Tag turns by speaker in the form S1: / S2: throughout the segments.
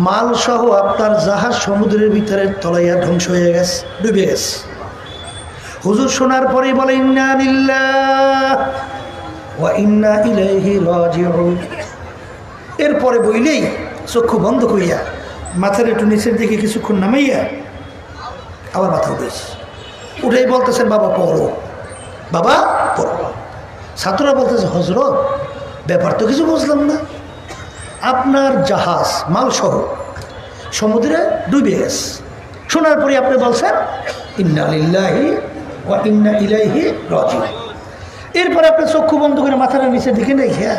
S1: মাল সহ আপনার জাহাজ সমুদ্রের ভিতরে তলাইয়া ধ্বংস হয়ে গেছে, ডুবে গেছে। হুজুর শোনার পরেই বলে ইন্না লিল্লাহ ওয়া ইন্না ইলাইহি রাজিউন। এরপরে বইলেই চক্ষু বন্ধ করিয়া মাথার একটু নিচের দিকে কিছুক্ষণ নামাইয়া আবার মাথা উঠেছে, উঠেই বলতেছেন বাবা পড়ো, বাবা পড়ো। ছাত্ররা বলতেছে হজরত ব্যাপার তো কিছু বুঝলাম না, আপনার জাহাজ মালসহ সমুদ্রে ডুবে গেছে, শোনার পরে আপনি বলছেন ইন্না লিল্লাহি ওয়া ইন্না ইলাইহি রাজিউন। এরপরে আপনি চক্ষু বন্ধ করে মাথার নিচের দিকে রেখে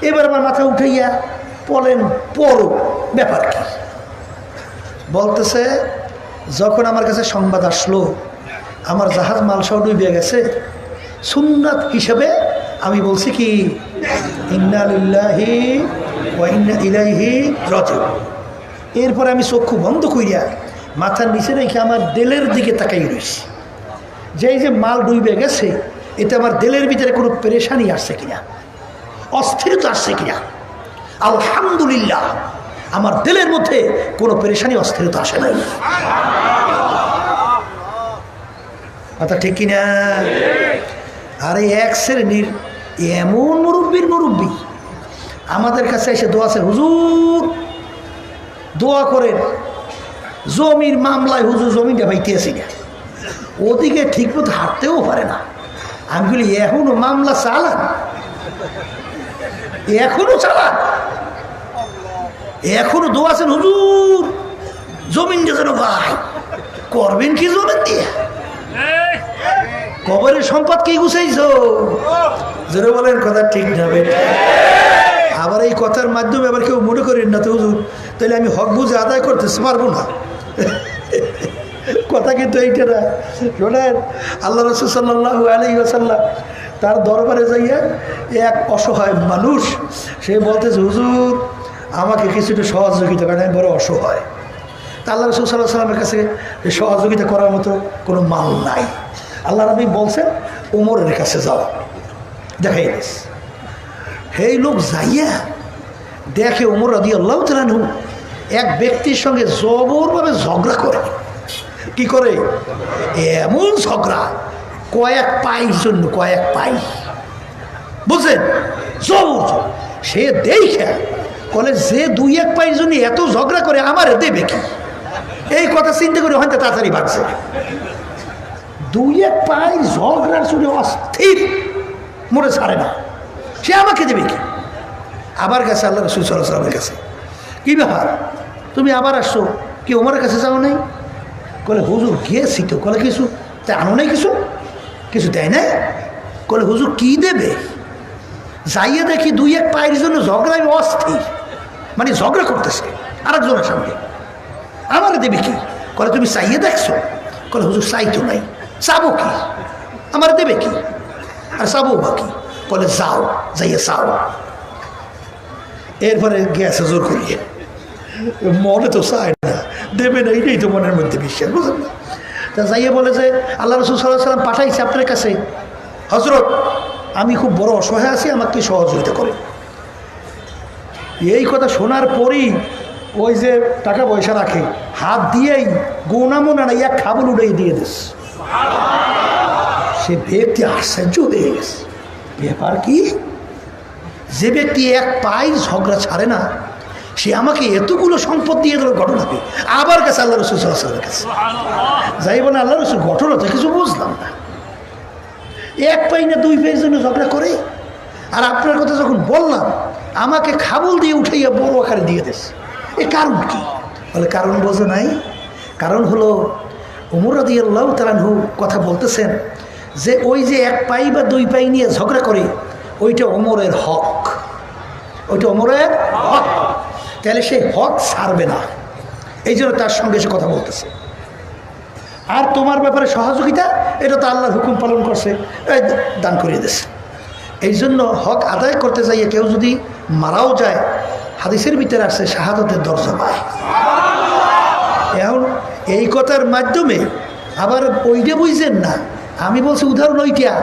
S1: এবার আমার মাথা উঠাইয়া বলেন পড়ো, ব্যাপার কি? বলতেছে যখন আমার কাছে সংবাদ আসলো আমার জাহাজ মালসহ ডুবে গেছে, সুন্নাত হিসেবে আমি বলছি কি ইন্না লিল্লাহি ওয়া ইন্না ইলাইহি রাজিউন। এরপরে আমি চক্ষু বন্ধ করিয়া মাথার নিচে রেখে আমার দিলের দিকে তাকাই রয়েছি, যে এই যে মাল ডুবে গেছে এতে আমার দিলের ভিতরে কোনো পেরেশানি আসছে কিনা, অস্থিরতা আসছে কিনা। আলহামদুলিল্লাহ আমার দিলের মধ্যে কোনো পেরেশানি অস্থিরতা আসে নাই। কথা ঠিক কিনা? আরে এক শ্রেণীর এমন মুরব্বী আমাদের কাছে এসে দোয়া আছে, হুজুর দোয়া করেন, জমির মামলায় হুজুর জমিটা পাইতেছি না, ওদিকে ঠিক মতো হাঁটতেও পারে না। আমি বলি এখনো মামলা চালান, এখনো চালান, এখনো দোয়া আছেন হুজুর জমিনটা যেন ভাই করবেন কি জমিন দিয়ে, কবরের সম্পদ কি গুছাইছো? জোরে বলেন কথা ঠিক যাবে। আবার এই কথার মাধ্যমে আবার কেউ মনে করেন না তো হুজুর তাহলে আমি হক বুঝে আদায় করতে পারবো না, কথা কিন্তু এইটা না। শোনেন আল্লাহ রাসূল সাল্লাল্লাহু আলাইহি ওয়াসাল্লাম তার দরবারে যাইয়া এক অসহায় মানুষ, সে বলতেছে হুজুর আমাকে কিছুটা সহযোগিতা করেন, আমি বড় অসহায়। তা আল্লাহ রাসূল সাল্লাল্লাহু আলাইহি ওয়াসাল্লামের কাছে সহযোগিতা করার মতো কোনো মাল নাই। আল্লাহ নবী বলছেন ওমরের কাছে যাও, দেখাই দিস। সেই লোক যাইয়া দেখে ওমর রাদিয়াল্লাহু তাআলা আনহু এক ব্যক্তির সঙ্গে জবরভাবে ঝগড়া করে। কি করে? এমন ঝগড়া কয়েক পাইর জন্য, কয়েক পাই, বুঝলেন? জবর সে দেখে বলে যে দুই এক পাইর জন্য এত ঝগড়া করে আমারে দেবে কি? এই কথা চিন্তা করে হয়তো তাড়াতাড়ি ভাগছে। দুই এক পাই ঝগড়ার শুনে অস্থির, মনে ছাড়ে না, সে আমাকে দেবে কি? আবার গেছে আল্লাহ রাসূল সাল্লাল্লাহু আলাইহি ওয়াসাল্লামের কাছে, কি ব্যাপার তুমি আবার আসছো, কি ওমরের কাছে যাও নাই? বলে হুজুর গিয়েছি তো। বলে কিছু তাই আনো নাই, কিছু কিছু দেয় না? বলে হুজুর কি দেবে? যাইয়ে দেখি দুই এক পায়ের জন্য ঝগড়ায় অস্থির, মানে ঝগড়া করতেছে আরেকজনের সঙ্গে, আমার দেবে কি? বলে তুমি চাইয়ে দেখছো? বলে হুজুর চাই তো নাই, চাবো কি, আমার দেবে কি আর চাবো বা কি? বলে যাও, যাইয়ে চাও। এরপরে গেছে জোর করিয়ে, মনে তো চায় না, দেবে না, এটাই তো মনের মধ্যে বিশ্বাস, বুঝলেন না? তা যাইয়ে বলে যে আল্লাহ রাসূল সাল্লাল্লাহু আলাইহি ওয়াসাল্লাম পাঠাইছে আপনার কাছে, হজরত আমি খুব বড় অসহায় আছি, আমাকে সহযোগিতা করে। এই কথা শোনার পরই ওই যে টাকা পয়সা রাখে হাত দিয়েই গোনা মোনা না এক খাবল উড়াই দিয়ে দিস। সে ব্যক্তি আশ্চর্য হয়ে গেছে, ব্যাপার কি? যে ব্যক্তি এক পাই ঝগড়া ছাড়ে না সে আমাকে এতগুলো সম্পদ দিয়ে দিল, ঘটনাকে আবার কাছে আল্লাহ রাসূল সাল্লাল্লাহু আলাইহি ওয়াসাল্লামের কাছে যাই বলে আল্লাহ রাসূল ঘটনা তো কিছু বুঝলাম না, এক পাই না দুই পাইয়ের জন্য ঝগড়া করে। আর আপনার কথা যখন বললাম আমাকে খাবল দিয়ে উঠাইয়া বড় আকারে দিয়ে দিস, এ কারণ কি? বলে কারণ বোঝো নাই, কারণ হলো ওমর রাদিয়াল্লাহু তাআলা আনহু কথা বলতেছেন যে ওই যে এক পাই বা দুই পাই নিয়ে ঝগড়া করে ওইটা ওমরের হক, ওইটা ওমরের হক, তাহলে সে হক ছাড়বে না, এই জন্য তার সঙ্গে সে কথা বলতেছে। আর তোমার ব্যাপারে সহযোগিতা, এটা তো আল্লাহর হুকুম পালন করছে, দান করিয়ে দিচ্ছে। এই জন্য হক আদায় করতে যাইয়ে কেউ যদি মারাও যায়, হাদিসের ভিতরে আসছে শাহাদাতের দরজা পায়। এখন এই কথার মাধ্যমে আবার ওইটা বুঝছেন না, আমি বলছি উদাহরণ ওইটা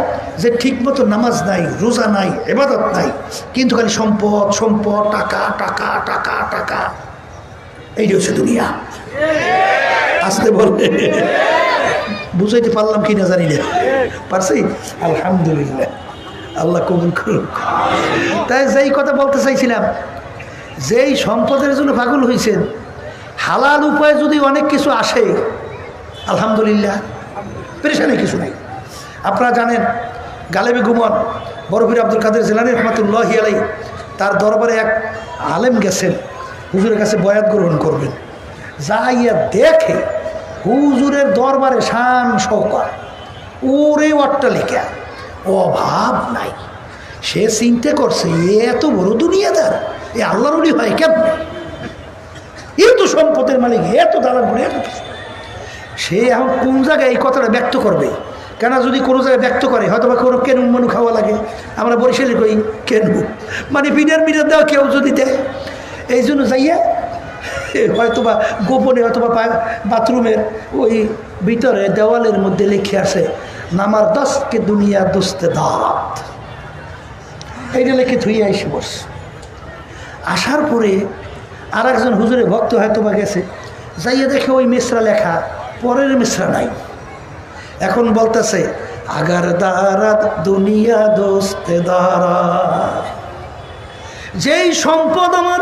S1: যে ঠিক মতো নামাজ নাই, রোজা নাই, ইবাদত নাই, কিন্তু খালি সম্পদ সম্পদ, টাকা টাকা টাকা টাকা, এইটা হচ্ছে দুনিয়া। আসতে বলবে, বুঝাইতে পারলাম কি না জানি না, পারছি? আলহামদুলিল্লাহ, আল্লাহ কবুল করুন। তাই যেই কথা বলতে চাইছিলাম, যেই সম্পদের জন্য পাগল হয়েছেন, হালাল উপায়ে যদি অনেক কিছু আসে আলহামদুলিল্লাহ, পেরেশানি কিছু নাই। আপনারা জানেন গালেবে গুমন বরফির আব্দুল কাদের জিলানী রহমাতুল্লাহি আলাইহি, তার দরবারে এক আলেম গেছেন হুজুরের কাছে বয়াত গ্রহণ করবেন। যাইয়া দেখে হুজুরের দরবারে শান শৌকত, ওরে অট্টালিকা, অভাব নাই। সে চিন্তা করছে এত বড় দুনিয়াদার, এ আল্লাহর ওলি হয় কেমন? এত সম্পদের মালিক, এত দালান করে, এত কিছু। সে এখন কোন জায়গায় এই কথাটা ব্যক্ত করবে? কেন যদি কোনো জায়গায় ব্যক্ত করে, হয়তো বা কোনো কেনু মানু খাওয়া লাগে, আমরা বরিশালে কই কেনু, মানে বিনার দেওয়া কেউ যদি দেয়, এই জন্য যাইয়া হয়তো বা গোপনে, হয়তো বা বাথরুমের ওই ভিতরে দেওয়ালের মধ্যে লিখে আছে নামার দশকে দুনিয়া দোস্তে দাঁত, এইটা লিখে থুইয়া এসে বস। আসার পরে আর একজন হুজুরের ভক্ত হয়তো বা গেছে, যাইয়া দেখে ওই মিশ্রা লেখা, পরের মিশ্রা নাই। এখন বলতেছে আগার দারাত দুনিয়া দোস্তে দারাত, যেই সম্পদ আমার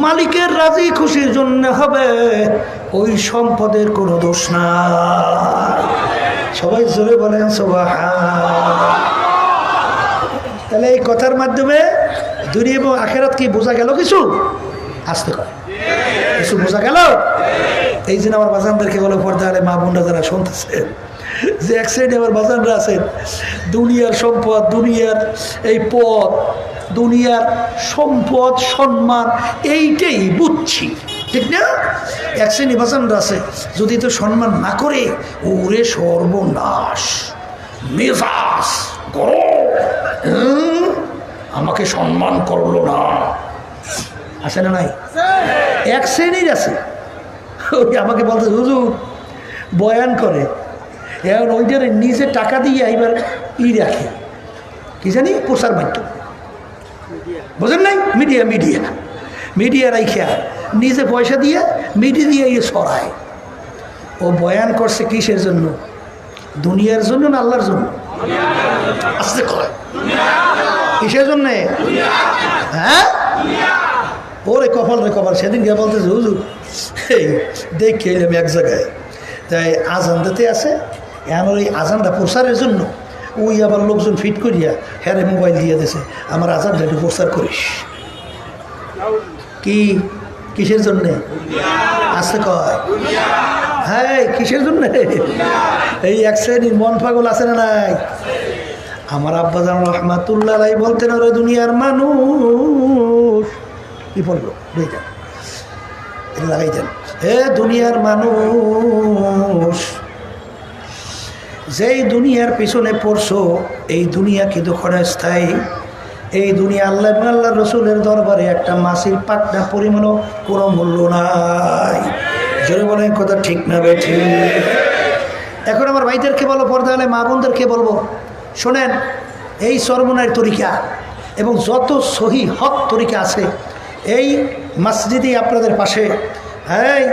S1: মালিকের রাজি খুশির জন্য হবে, ওই সম্পদের কোনো দোষ নাই। সবাই জোরে বলেন সুবহানাল্লাহ। তাহলে এই কথার মাধ্যমে দুনিয়া এবং আখিরাত কি বোঝা গেল? কিছু আসতে করে কিছু বোঝা গেল। এই জন্য আমার বাজানদেরকে বলো, পর্দা আলে মা বোনরা যারা শুনতেছেন, যে এক সাইডে আমার বাজানরা আছেন, দুনিয়ার সম্পদ, দুনিয়ার এই পদ, দুনিয়ার সম্পদ, সম্মান, এইটাই বুঝছি, ঠিক না? এক শ্রেণী বাজানরা আছে, যদি তো সম্মান না করে, ওরে সর্বনাশ, মেজাজ গরম, আমাকে সম্মান করলো না, আছে না নাই? এক শ্রেণীর আছে, ওই আমাকে বলতে হুজুর বয়ান করে, এখন ওইটার নিজে টাকা দিয়ে এবার রাখে, কি জানি প্রচার মাধ্যম, বোঝেন নাই? মিডিয়া মিডিয়া মিডিয়া রাইখা নিজে পয়সা দিয়ে মিডিয়া দিয়ে সরায়। ও বয়ান করছে কিসের জন্য? দুনিয়ার জন্য না আল্লাহর জন্য? আসতে কয় কিসের জন্যে? হ্যাঁ, ওরে কপাল রে কপাল। সেদিন গিয়ে বলতেছে হুজুর দেখে এলাম এক জায়গায়, তাই আজান দিতে আছে, এখন ওই আজানটা প্রচারের জন্য ওই আবার লোকজন ফিট করিয়া হ্যাঁ মোবাইল দিয়ে দিয়েছে, আমার আজানটা একটু প্রচার করিস। কি কিসের জন্যে? আসতে কয় হ্যাঁ, কিসের জন্যে? এই এক শ্রেণীর মন পাগল আছে না নাই? আমার আব্বাজান রহমাতুল্লাহ আলাইহি বলতেন, ওরে দুনিয়ার মানুষ, কি বলবো দুইটা লাগাই দেন, হে দুনিয়ার মানুষ, যেই দুনিয়ার পিছনে পড়ছো, এই দুনিয়া কিন্তু ক্ষণস্থায়ী। এই দুনিয়া আল্লাহ এবং আল্লাহ রসুলের দরবারে একটা মাছির পাকনা পরিমাণও কোনো মূল্য নাই। জোরে বলেন কথা ঠিক না বেঠি? এখন আমার ভাইদেরকে বলো, পর্দা আলে মা বোনদেরকে বলবো, শোনেন, এই সরমনার তরিকা এবং যত সহি হক তরিকা আছে, এই মসজিদে আপনাদের পাশে, এই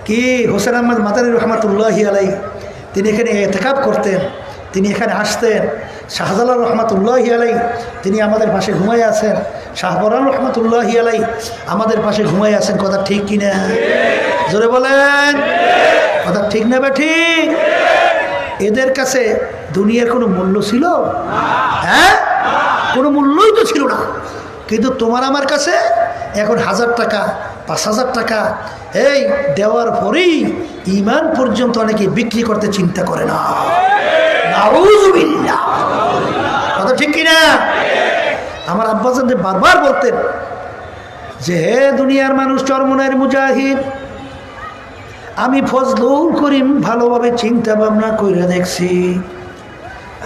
S1: কি হোসেন আহমদ মাদানী রহমাতুল্লাহি আলাইহি, তিনি এখানে ইতিকাফ করতেন, তিনি এখানে আসতেন। শাহজালাল রহমাতুল্লাহি আলাইহি, তিনি আমাদের পাশে ঘুমাই আছেন। শাহবরান রহমাতুল্লাহি আলাইহি আমাদের পাশে ঘুমাই আছেন। কথা ঠিক কিনা? জোরে বলেন, কথা ঠিক না ঠিক? এদের কাছে দুনিয়ার কোনো মূল্য ছিল? হ্যাঁ, কোনো মূল্যই তো ছিল না। কিন্তু তোমার আমার কাছে এখন 1000 টাকা, 5000 টাকা এই দেওয়ার পরেই ঈমান পর্যন্ত অনেকে বিক্রি করতে চিন্তা করে না। নাউযুবিল্লাহ, কথা ঠিক কিনা? আমার আব্বাজান বারবার বলতেন যে, হে দুনিয়ার মানুষ, চরমনায়ের মুজাহিদ, আমি ফজলুল করিম ভালোভাবে চিন্তা ভাবনা করে দেখছি,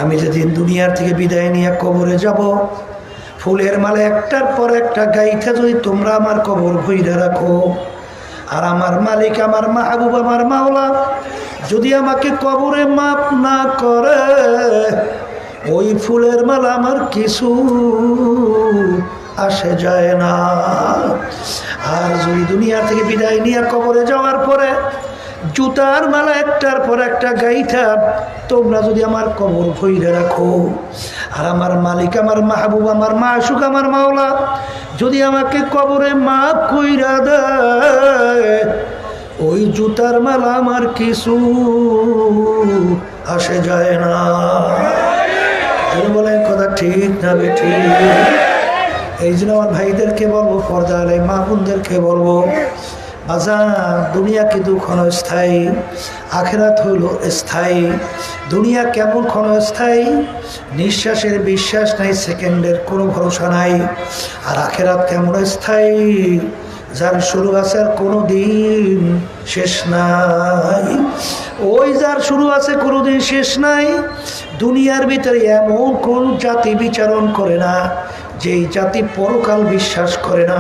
S1: আমি যেদিন দুনিয়ার থেকে বিদায় নিয়ে কবরে যাব, ফুলের মালা একটার পর একটা গাইথা যদি তোমরা আমার কবর ভইরা রাখো, আর আমার মালিক, আমার মাহবুব, আমার মাওলা যদি আমাকে কবরে মাফ না করে, ওই ফুলের মালা আমার কিছু আসে যায় না। আর যদি দুনিয়া থেকে বিদায় নিয়ে কবরে যাওয়ার পরে জুতার মালা একটার পর একটা গাইথা তোমরা যদি আমার কবর ভইরে রাখো, আর আমার মালিক, আমার মাহবুব, আমার মাশুক, আমার মাওলা যদি আমাকে কবরে মাফ কইরা দেয়, ওই জুতার মালা আমার কিছু আসে যায় না। বলেন কথা ঠিক না বেঠিক? এই জন্য আমার ভাইদেরকে বলবো, পর্দা আলাই মা বোনদেরকে বলবো, বাজার দুনিয়া কিন্তু ক্ষণস্থায়ী, আখেরাত হইল স্থায়ী। দুনিয়া কেমন ক্ষণস্থায়ী? নিঃশ্বাসের বিশ্বাস নাই, সেকেন্ডের কোনো ভরসা নাই। আর আখেরাত কেমন স্থায়ী? যার শুরু আছে আর কোনো দিন শেষ নাই। ওই যার শুরু আছে কোনো দিন শেষ নাই। দুনিয়ার ভিতরে এমন কোন জাতি বিচারণ করে না যেই জাতি পরকাল বিশ্বাস করে না।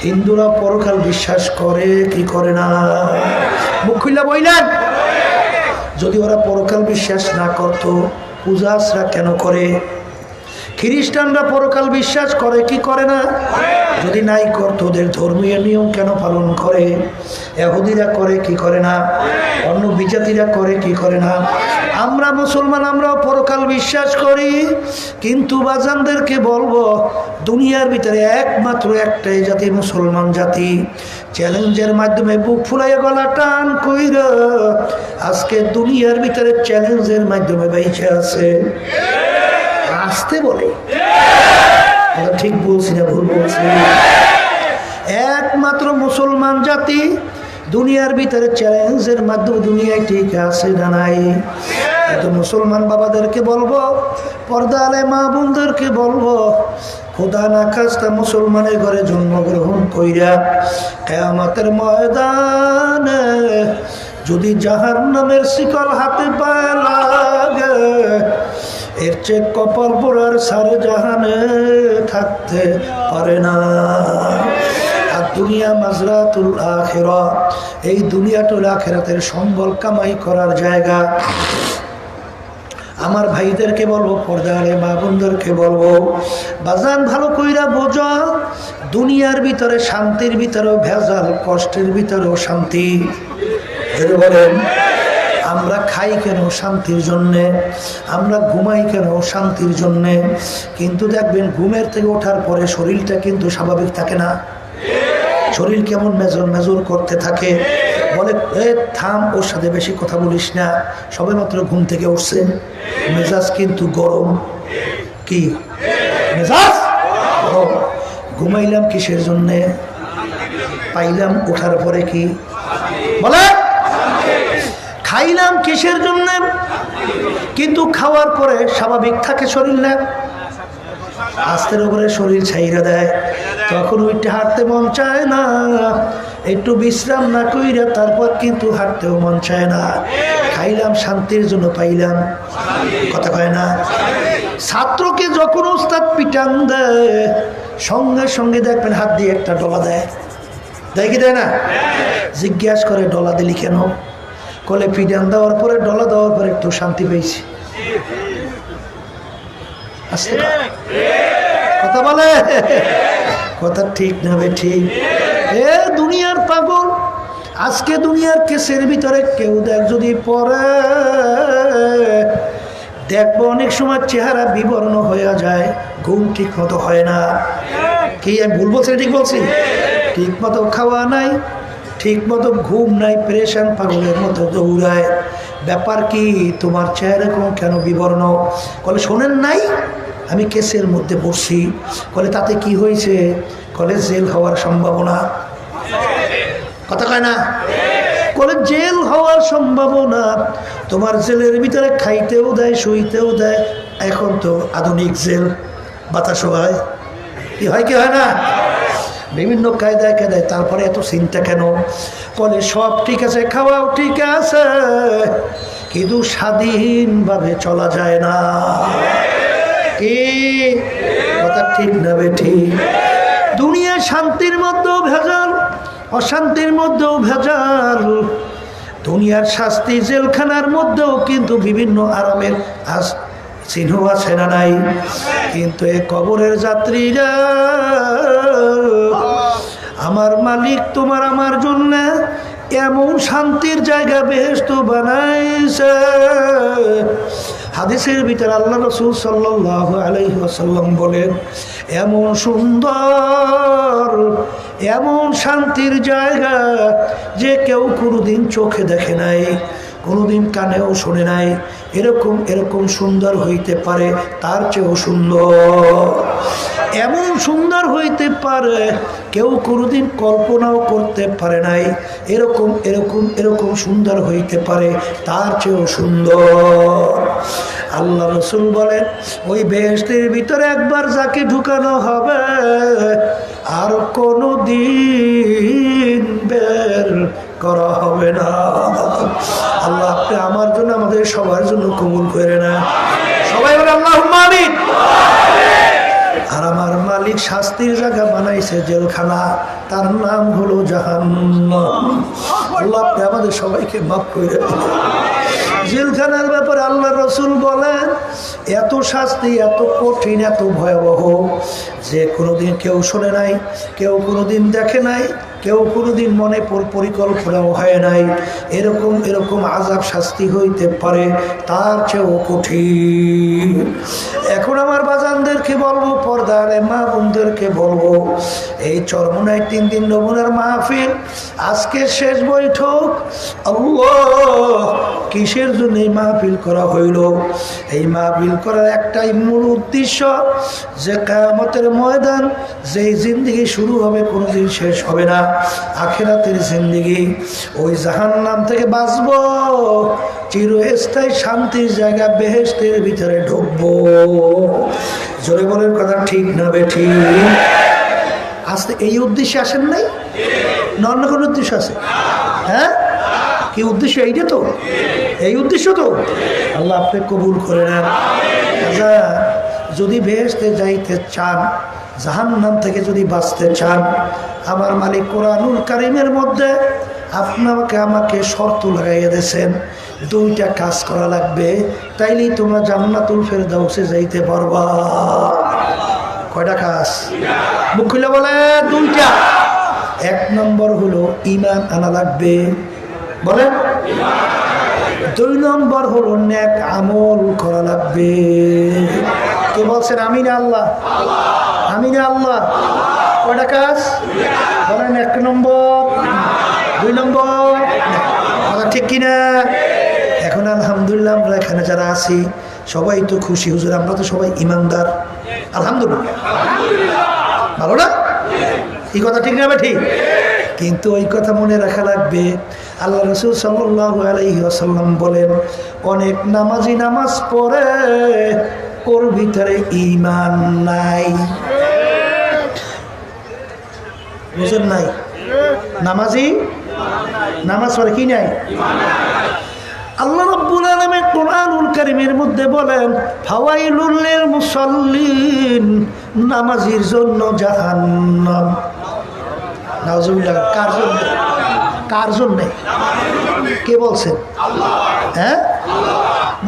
S1: হিন্দুরা পরকাল বিশ্বাস করে কি করে না? মুখ খুইলা বইলেন। যদি ওরা পরকাল বিশ্বাস না করত, পূজা আশ্রা কেন করে? খ্রিস্টানরা পরকাল বিশ্বাস করে কি করে না? যদি নাই করত, ওদের ধর্মীয় নিয়ম কেন পালন করে? ইহুদিরা করে কি করে না? অন্য বিজাতিরা করে কি করে না? আমরা মুসলমান, আমরাও পরকাল বিশ্বাস করি, কিন্তু বাজানদেরকে বলবো, দুনিয়ার ভিতরে একমাত্র একটাই জাতি মুসলমান জাতি। চ্যালেঞ্জের মাধ্যমে বুক ফুলাইয়া গলা টান কইরা আজকে দুনিয়ার ভিতরে চ্যালেঞ্জের মাধ্যমে বেঁচে আছে। আসতে বলে ঠিক বলছি না ভুল বলছি? একমাত্র মুসলমান জাতি দুনিয়ার ভিতরে চ্যালেঞ্জের মাধ্যমে দুনিয়ায় ঠিক আছে না নাই? এত মুসলমান বাবাদেরকে বলবো, পর্দা আলে মা বোনদেরকে বলবো, খোদা না খাস্তা মুসলমানের ঘরে জন্মগ্রহণ কইরা কিয়ামতের ময়দানে যদি জাহান্নামের শিকল হাতে পায় লাগে, এর চেয়ে কপাল পোড়ার সারে জাহানে থাকতে পারে না। আর দুনিয়া মাজরাতুল আখিরা, এই দুনিয়াটুল আখিরাতের সম্বল কামাই করার জায়গা। আমার ভাইদেরকে বলবো, পর্দা আলে মা বোনদেরকে বলবো, বাজান ভালো কইরা বোঝো, দুনিয়ার ভিতরে শান্তির ভিতরেও ভেজাল, কষ্টের ভিতরেও শান্তি। যদি বলেন আমরা খাই কেন? শান্তির জন্যে। আমরা ঘুমাই কেন? শান্তির জন্যে। কিন্তু দেখবেন ঘুমের থেকে ওঠার পরে শরীরটা কিন্তু স্বাভাবিক থাকে না। শরীর কেমন মেজর মেজর করতে থাকে, বলে এ থাম, ওর সাথে বেশি কথা বলিস না, সবে মাত্র ঘুম থেকে উঠছে, মেজাজ কিন্তু গরম। কি মেজাজ? ঘুমাইলাম কিসের জন্যে? পাইলাম ওঠার পরে কি বলে? খাইলাম কিসের জন্য? কিন্তু খাওয়ার পরে স্বাভাবিক থাকে শরীর না? আস্তের উপরে শরীর ছাইরা দেয়, তখন ওইটা হাঁটতে মন চায় না। একটু বিশ্রাম না কইরা তারপর কিন্তু হাঁটতেও মন চায় না। খাইলাম শান্তির জন্য, পাইলাম কথা কয় না? ছাত্রকে যখন ওস্তাদ পিটান দেয়, সঙ্গে সঙ্গে দেখবেন হাত দিয়ে একটা ডলা দেয়, দেয় কি দেয় না? জিজ্ঞাসা করে ডলা দিলি কেন? কলে পিটান দেওয়ার পরে, ডলা দেওয়ার পরে একটু শান্তি পেয়েছি। আসতে কথা বলে, কথা ঠিক না বে ঠিক? এ দুনিয়ার পাগল, আজকে দুনিয়ার কেসের ভিতরে কেউ দেখ যদি পড়ে, দেখবো অনেক সময় চেহারা বিবর্ণ হয়ে যায়, ঘুম ঠিক মতো হয় না। কি আমি ভুল বলছি? ঠিক বলছি? ঠিক মতো খাওয়া নাই, ঠিক মতো ঘুম নাই, প্রেশান পাগলের মতো দৌড়ায়। ব্যাপার কি? তোমার চেহারা কেন বিবর্ণ? বলে শোনেন নাই আমি কেসের মধ্যে পড়ছি। বলে তাতে কি হয়েছে? কলে জেল হওয়ার সম্ভাবনা। কথা কয় না? কলে জেল হওয়ার সম্ভাবনা। তোমার জেলের ভিতরে খাইতেও দেয়, শুইতেও দেয়। এখন তো আধুনিক জেল, বাতাসও হয়, কি হয় কি হয় না? বিভিন্ন কায়দায় কায়দায়। তারপরে এত চিন্তা কেন? বলে সব ঠিক আছে, খাওয়াও ঠিক আছে, কিন্তু স্বাধীনভাবে চলা যায় না। কি কথা ঠিক না বেঠি? দুনিয়া শান্তির মধ্যেও ভেজাল, অশান্তির মধ্যেও ভেজাল। দুনিয়ার শাস্তি জেলখানার মধ্যেও কিন্তু বিভিন্ন আরামের চিহ্ন আছে না নাই? কিন্তু এই কবরের যাত্রীরা, আমার মালিক তোমার আমার জন্য এমন শান্তির জায়গা বেহেশত বানাইছে। হাদিসের ভিতরে আল্লাহ রাসূল সাল্লাল্লাহু আলাইহি ওয়াসাল্লাম বলেন, এমন সুন্দর, এমন শান্তির জায়গা যে কেউ কোনোদিন চোখে দেখে নাই, কোনোদিন কানেও শোনে নাই। এরকম এরকম সুন্দর হইতে পারে, তার চেয়েও সুন্দর। এমন সুন্দর হইতে পারে কেউ কোনোদিন কল্পনাও করতে পারে নাই। এরকম এরকম এরকম সুন্দর হইতে পারে, তার চেয়েও সুন্দর। আল্লাহ রাসূল বলেন, ওই বেহেশতের ভিতরে একবার যাকে ঢুকানো হবে আর কোনো দিন বের করা হবে না। আল্লাহ আপনি আমার জন্য, আমাদের সবার জন্য কবুল করে না। সবাই বলে আল্লাহুম্মা আমিন। আর আমার মালিক শাস্তির জায়গা বানাইছে জেলখানা, তার নাম হলো জাহান্নাম। আল্লাহ আপনি আমাদের সবাইকে মাফ করে দিন। জেলখানার ব্যাপারে আল্লাহ রাসূল বলেন, এত শাস্তি, এত কঠিন, এত ভয়াবহ যে কোনোদিন কেউ শোনে নাই, কেউ কোনোদিন দেখে নাই, কেউ কোনোদিন মনে পরিকল্পনাও হয় নাই। এরকম এরকম আযাব শাস্তি হইতে পারে, তার চেয়েও কঠিন। এখন আমার বাজানদেরকে বলবো, পর্দার মা বোনদেরকে বলবো, এই চরমোনায় 3 দিন নমুনার মাহফিল, আজকে শেষ বৈঠক। আল্লাহ, কিসের জন্য এই মাহফিল করা হইল? এই মাহফিল করার একটাই মূল উদ্দেশ্য যে কিয়ামতের ময়দান, যেই জিন্দেগি শুরু হবে কোনোদিন শেষ হবে না, আখিরাতের জিন্দেগি, ওই জাহান্নাম থেকে বাঁচবো, চিরস্থায়ী শান্তির জায়গা বেহেশতের ভিতরে ঢুকবো। জোরে বলেন কথা ঠিক না বেঠিক? আজকে এই উদ্দেশ্যে আসেন নাই না অন্য কোনো উদ্দেশ্য আছে? হ্যাঁ, কি উদ্দেশ্য? এইটা তো, এই উদ্দেশ্য তো। আল্লাহ আপনি কবুল করে নেন। আচ্ছা, যদি বেহেশতে যাইতে চান, জাহান্নাম থেকে যদি বাঁচতে চান, আমার মালিক কোরআনুল কারীমের মধ্যে আপনাকে আমাকে শর্ত লাগাইয়া দিয়েছেন, 2টা কাজ করা লাগবে, তাইলেই তোমরা জান্নাতুল ফেরদাউসে যাইতে পারবা। কয়টা কাজ? মুখ খুলে বলে 2টা। 1 নম্বর হলো ঈমান আনা লাগবে, বলেন। 2 নম্বর হলো নেক আমল করা লাগবে। কে বলছেন আমিন? আল্লাহ। আমিন আল্লাহ। কয়টা কাজ বলেন? 1 নম্বর, 2 নম্বর, কথা ঠিক কিনা? এখন আলহামদুলিল্লাহ আমরা এখানে যারা আছি সবাই তো খুশি, হুজুর আমরা তো সবাই ইমানদার, আলহামদুলিল্লাহ। ভালো না? এই কথা ঠিক না? ঠিক। কিন্তু ওই কথা মনে রাখা লাগবে, আল্লাহ রাসূল সাল্লাল্লাহু আলাইহি ওয়াসাল্লাম বলেন, অনেক নামাজি নামাজ পড়ে, ওর ভিতরে ঈমান নাই। বুঝেন নাই? নামাজি নামাজ পড়ে কি নাই? আল্লাহ রাব্বুল আলামিন কোরআনুল কারীমের মধ্যে বলেন, ফাওয়াইলুল লিল মুসাল্লিন, নামাজীর জন্য জাহান্নাম। নাউজুবিল্লাহ। কার জন্য? কার জন্য? কে বলছেন? হ্যাঁ,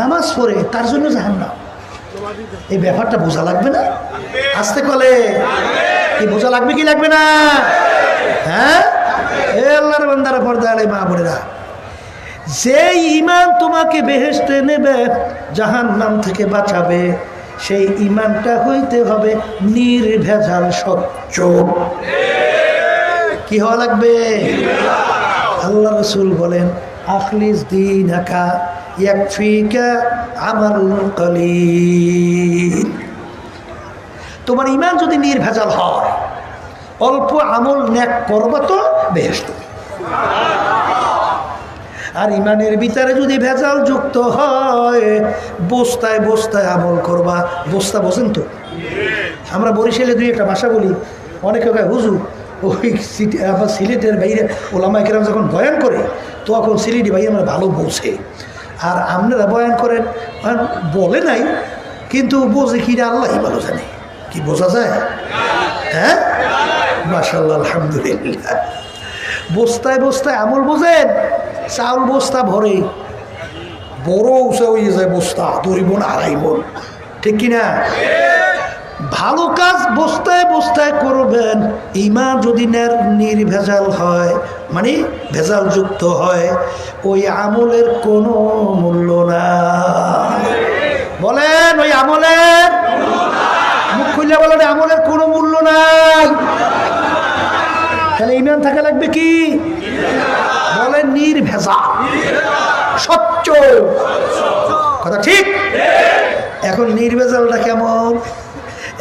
S1: নামাজ পড়ে তার জন্য জাহান্নাম। এই ব্যাপারটা বোঝা লাগবে না? আস্তে কলে কি বোঝা লাগবে কি লাগবে না? হ্যাঁ, এ আল্লাহর বান্দারা, পর্দা আলাই মা বোনেরা, যে ঈমান তোমাকে বেহেশতে নেবে, জাহান্নাম থেকে বাঁচাবে, সেই ঈমানটা হইতে হবে নির্ভেজাল, স্বচ্ছ। কি হওয়া লাগবে? আল্লাহ রাসূল বলেন, আখলিস দীনাকা ইয়াকফিকা আমালুল কলিল। তোমার ঈমান যদি নির্ভেজাল হয়, অল্প আমল নেক করবা তো বেহেশত। আর ঈমানের ভিতরে যদি ভেজাল যুক্ত হয়, বস্তায় বস্তায় আমল করবা। বস্তা বোঝেন তো? আমরা বরিশালে 2-1টা ভাষা বলি, অনেকে কয় হুজুর ওই সিলেটের বাইরে ওলামায়ে কেরাম যখন বয়ান করে তখন সিলেটি ভাই আমরা ভালো বোঝে, আর আপনারা বয়ান করেন বলে নাই, কিন্তু বোঝে কি আল্লাহই ভালো জানে। কি বোঝা যায়? হ্যাঁ, মাশাআল্লাহ, আলহামদুলিল্লাহ। বস্তায় বস্তায় আমল বোঝেন। চাউল বস্তা ভরে, বড় উঁচা হয়ে যায় বস্তা, 2 বোন 2.5 বোন, ঠিক কিনা? ভালো কাজ বস্তায় বস্তায় করবেন, ঈমান যদি নির্ভেজাল হয়, মানে ভেজাল যুক্ত হয়, ওই আমলের কোনো মূল্য নাই। বলেন ওই আমলের, মুখ খুলে বলেন আমলের কোনো মূল্য নাই। তাহলে ঈমান থাকা লাগবে কি? বলেন নির্ভেজাল, স্বচ্ছ। কথা ঠিক? এখন নির্ভেজালটা কেমন?